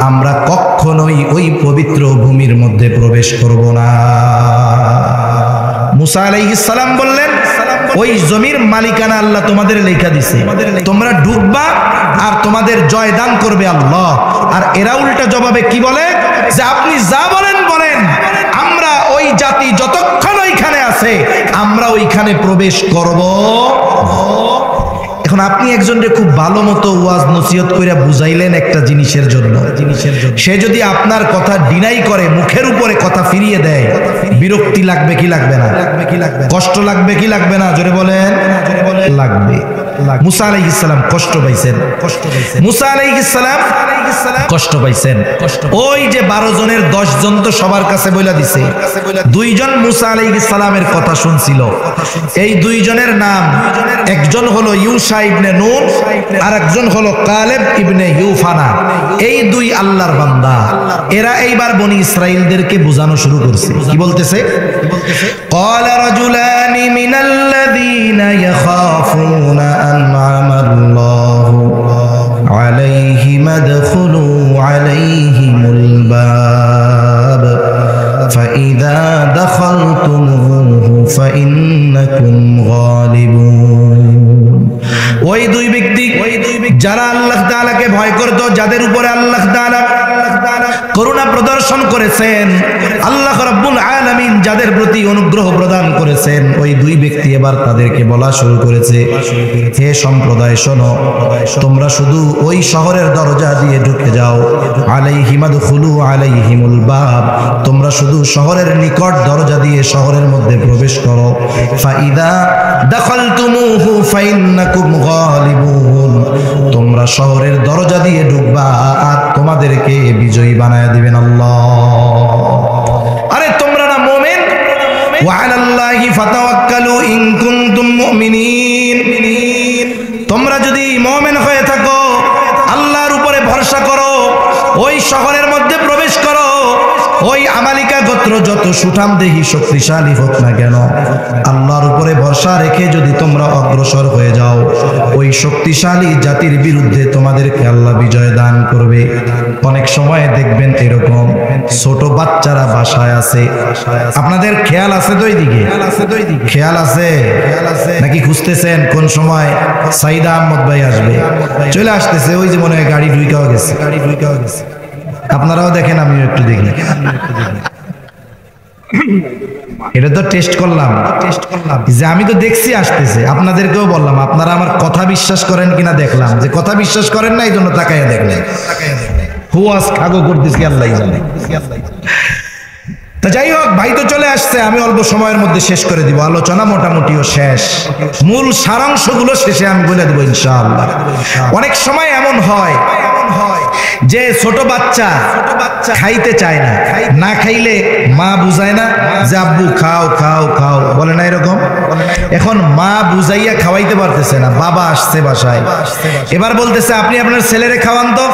Speaker 1: আমরা কখনোই ওই পবিত্র ভূমির মধ্যে প্রবেশ করব না। মুসা আলাইহিস সালাম বললেন, ওই জমির মালিকানা আল্লাহ তোমাদের লেখা দিছে, তোমরা ঢুকবা আর তোমাদের জয় দান করবে আল্লাহ। আর এরা উল্টা জবাবে কি বলে, যে আপনি যা বলেন বলেন, আমরা ওই জাতি যতক্ষণ ওইখানে আছে আমরা ওইখানে প্রবেশ করব। এখন আপনি একজনকে খুব ভালো মতো ওয়াজ নসিহত করে বুঝাইলেন একটা জিনিসের জন্য, সে যদি আপনার কথা ডিনাই করে, মুখের উপরে কথা ফিরিয়ে দেয়, বিরক্তি লাগবে কি লাগবে না? কষ্ট লাগবে কি লাগবে না? জোরে বলেন। লাগবে। মুসা আলাইহিস সালাম কষ্ট পাইছেন। মুসা আলাইহিস সালাম কষ্ট পাইছেন। ওই যে 12 জনের 10 জন তো সবার কাছে বইলা দিছে, 2 জন মুসা আলাইহিস সালামের কথা শুনছিল। এই 2 জনের নাম, একজন হলো ইউশা ইবনে নূন, আর একজন হলো কালেব ইবনে ইউফানা। এই 2 আল্লাহর বান্দা, এরা এইবার বনি ইসরাইলদেরকে বোঝানো শুরু করছে। কি বলতেছে? ক্বালা রাজুলানি মিনাল্লাযীনা ইয়াখাফুনা আন'আমাল্লাহু আলাইহিম আদখুলু আলাইহিমুল বাব ফাইযা দাখালতুমুহু উপরে আল্লাহ তাআলা করুণা প্রদর্শন করেছেন, আল্লাহ রাব্বুল আলামিন যাদের প্রতি অনুগ্রহ প্রদান করেছেন, ওই দুই ব্যক্তি এবার তাদেরকে বলা শুরু করেছে, হে সম্প্রদায় শোনো, তোমরা শুধু ওই শহরের দরজা দিয়ে ঢুকে যাও, আলাইহিম আদখুলু আলাইহিমুল বাব, তোমরা শুধু শহরের নিকট দরজা দিয়ে শহরের মধ্যে প্রবেশ করো, ফাইদা দাখালতুমুহু ফাইন্নাকুম গালিবুন, তোমরা শহরের দরজা দিয়ে ঢুকবা আর তোমাদেরকে বিজয়ী বানায় দিবেন আল্লাহ। আরে তোমরা না মুমিন, ওয়া আলাল্লাহি ফাতাওয়াক্কালু ইন কুনতুম মুমিনিন, তোমরা যদি মুমিন হয়ে থাকো আল্লাহর উপরে ভরসা করো, ওই শহরের মধ্যে প্রবেশ করো, ওই আমালিকা গোত্র যত সুঠাম দেহি শক্তিশালী হোক না কেন, আল্লাহর উপরে ভরসা রেখে যদি তোমরা অগ্রসর হয়ে যাও, ওই শক্তিশালী জাতির বিরুদ্ধে তোমাদেরকে আল্লাহ বিজয় দান করবে। অনেক সময় দেখবেন এরকম ছোট বাচ্চারা বাসায় আছে, আপনাদের খেয়াল আছে তো এইদিকে? খেয়াল আছে নাকি খুঁজতেছেন কোন সময় সাইদা আহমদ ভাই আসবে? চলে আসতেছে, ওই যে মনে হয় গাড়ি ঢুইকাও গেছে। আপনারাও দেখেন, আমিও একটু দেখি। এটা তো টেস্ট করলাম যে আমি তো দেখছি আসতেছে, আপনাদেরকেও বললাম, আপনারা আমার কথা বিশ্বাস করেন কিনা দেখলাম, যে কথা বিশ্বাস করেন না এই জন্য তাকাইয়া দেখলেন। হুয়াস খাগো করতেছি আল্লাহ জানে। তা যাই হোক, ভাই তো চলে আসছে, আমি অল্প সময়ের মধ্যে শেষ করে দিব, আলোচনা মোটামুটিও শেষ, মূল সারাংশগুলো শেষে আমি বলে দেবো ইনশাআল্লাহ। অনেক সময় এমন হয় যে ছোট বাচ্চা খাইতে চায় না, না খাইলে মা বুঝায় না যে আব্বু খাও খাও খাও, বলে না এরকম? এখন মা বুঝাইয়া খাওয়াইতে পারতেছে না, বাবা আসছে বাসায়, এবার বলতেছে আপনি আপনার ছেলেরে খাওয়ান তো।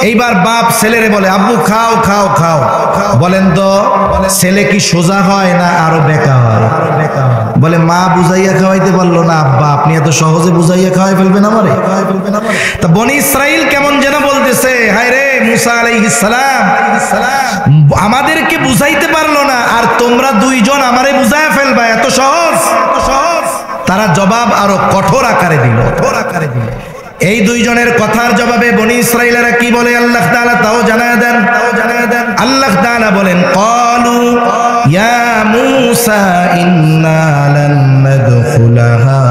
Speaker 1: এইবার বাপ ছেলেরে বলে আব্বু খাও খাও খাও, বলেন তো ছেলে কি সোজা হয় না আরো বেকা হয়? বলে মা বুঝাইয়া খাওয়াইতে পারলো না, আব্বা আপনি এত সহজে বুঝাইয়া খাওয়াই ফেলবেন আমারে? তা বনি ইসরাইল কেমন যেন বলতেছে, হায় রে মুসা আলাইহিস সালাম আমাদেরকে বুঝাইতে পারলো না, আর তোমরা দুইজন আমারে বুঝাইয়া ফেলবা, এত সহজ? তারা জবাব আরো কঠোর আকারে দিল। এই দুইজনের কথার জবাবে বনি ইসরাইলেরা কি বলে আল্লাহ তাআলা তাও জানায় দেন। আল্লাহ তাআলা বলেন, ক্বালু ইয়া মূসা ইন্না লান নাদখুলাহা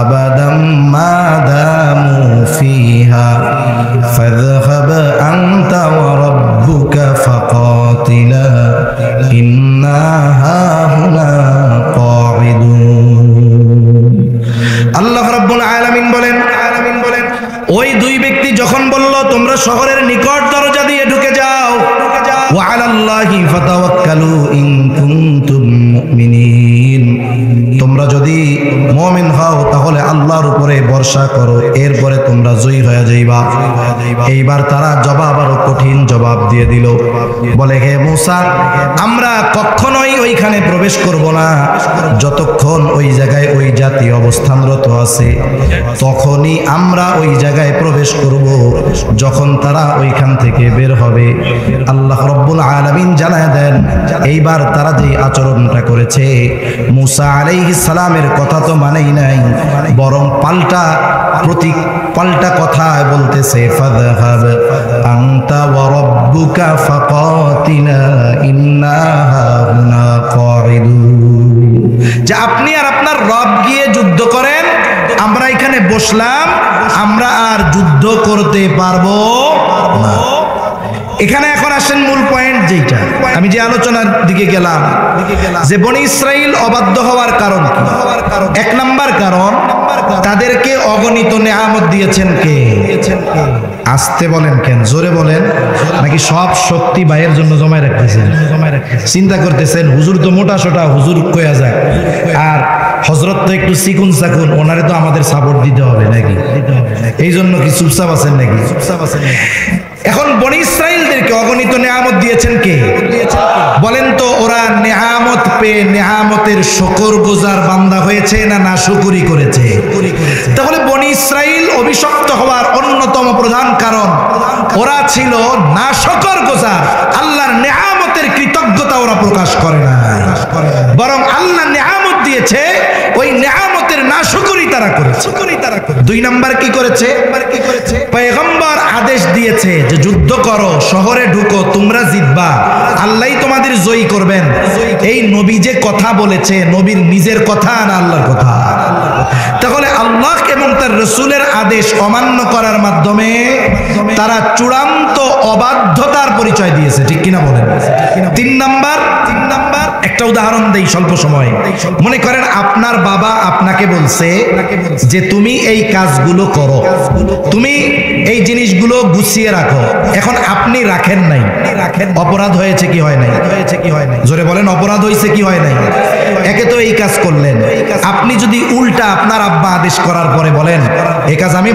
Speaker 1: আবাদাম মা দামু ফিহা ফাযহাব আনতা ওয়া রাব্বুকা ফাকাতিলা ইন্না হাহুনা কাঈদুন। আল্লাহ রাব্বুল আলামিন বলেন, ওই দুই ব্যক্তি যখন বলল তোমরা শহরের নিকট দরজা দিয়ে ঢুকে যাও, ওয়া আলাল্লাহি ফাতাওয়াক্কালু ইন কুনতুম মুমিনিন, তোমরা যদি মুমিন হও তাহলে আল্লাহর উপরে ভরসা করো, এরপরে তোমরা জয়ী হয়ে যাইবা। এইবার তারা জবাব আরো কঠিন জবাব দিয়ে দিল, বলে হে মুসা আমরা কখনোই ওইখানে প্রবেশ করব না, যতক্ষণ ওই জায়গায় ওই জাতি অবস্থানরত আছে তখনই আমরা ওই জায়গায় প্রবেশ করব, যখন তারা ওইখান থেকে বের হবে। আল্লাহ রাব্বুল আলামিন জানায় দেন, এইবার তারা যে আচরণটা করেছে, মুসা আলাইহিস সালামের কথা তো মানেই নাই, বরং পাল্টা কথা বলতেছে, ফাযহাব আনতা ওয়া রাব্বুকা ফাকাতিলা ইন্না হাহুনা কাঈদুন, যে আপনি আর আপনার রব গিয়ে যুদ্ধ করেন, আমরা এখানে বসলাম, আমরা আর যুদ্ধ করতে পারবো না। এখানে এখন আসেন মূল পয়েন্ট, যেটা আমি যে আলোচনার দিকে গেলাম, যে বনি ইসরাইল অবাধ্য হওয়ার কারণ কি? এক নাম্বার কারণ, তাদেরকে অগণিত নেয়ামত দিয়েছেন কে? আসতে বলেন কেন, জোরে বলেন, নাকি সব শক্তি ভাইয়ের জন্য জমায় রাখতেছেন? চিন্তা করতেছেন হুজুর তো মোটা সোটা, হুজুর কয়া যায়, আর হযরত তো একটু চিকুন চাকুন, ওনারে তো আমাদের সাপোর্ট দিতে হবে নাকি? এই জন্য কি চুপচাপ আছেন নাকি? এখন বনি ইসরাইলদেরকে অগণিত নেয়ামত দিয়েছেন কে? বলেন তো, ওরা নেয়ামত পেয়ে নেয়ামতের শুকরগুজার বান্দা হয়েছে না নাশুকরি করেছে? তাহলে বনি ইসরাইল অভিশপ্ত হওয়ার অন্যতম প্রধান কারণ, ওরা ছিল নাশুকরগুজার, আল্লাহর নেয়ামতের কৃতজ্ঞতা ওরা প্রকাশ করে না, বরং আল্লাহ নেয়ামত দিয়েছে ওই নেয়ামতের নাশুকরি তারা করেছে। দুই নাম্বার কি করেছে? পয়গম্বর আদেশ দিয়েছে যে যুদ্ধ করো, শহরে ঢুকো, তোমরা জিতবা, আল্লাহই তোমাদের জয়ী করবেন, এই নবী যে কথা বলেছে, নবীর নিজের কথা না আল্লাহর কথা? তাহলে আল্লাহ এবং তার রাসূলের আদেশ অমান্য করার মাধ্যমে তারা চূড়ান্ত অবাধ্যতার পরিচয় দিয়েছে, ঠিক কিনা বলেন? তিন নাম্বার একটা উদাহরণ দেই স্বল্প সময়ে। মনে করেন আপনার বাবা আপনাকে বলছে যে তুমি এই কাজগুলো করো, তুমি এই জিনিসগুলো গুছিয়ে রাখো, এখন আপনি রাখেন নাই, অপরাধ হয়েছে কি হয় নাই? জোরে বলেন, অপরাধ হয়েছে কি হয় নাই? একে তো এই কাজ করলেন, আপনি যদি উল্টা আপনার আব্বা আদেশ করার পরে বলেন এই কাজ আমি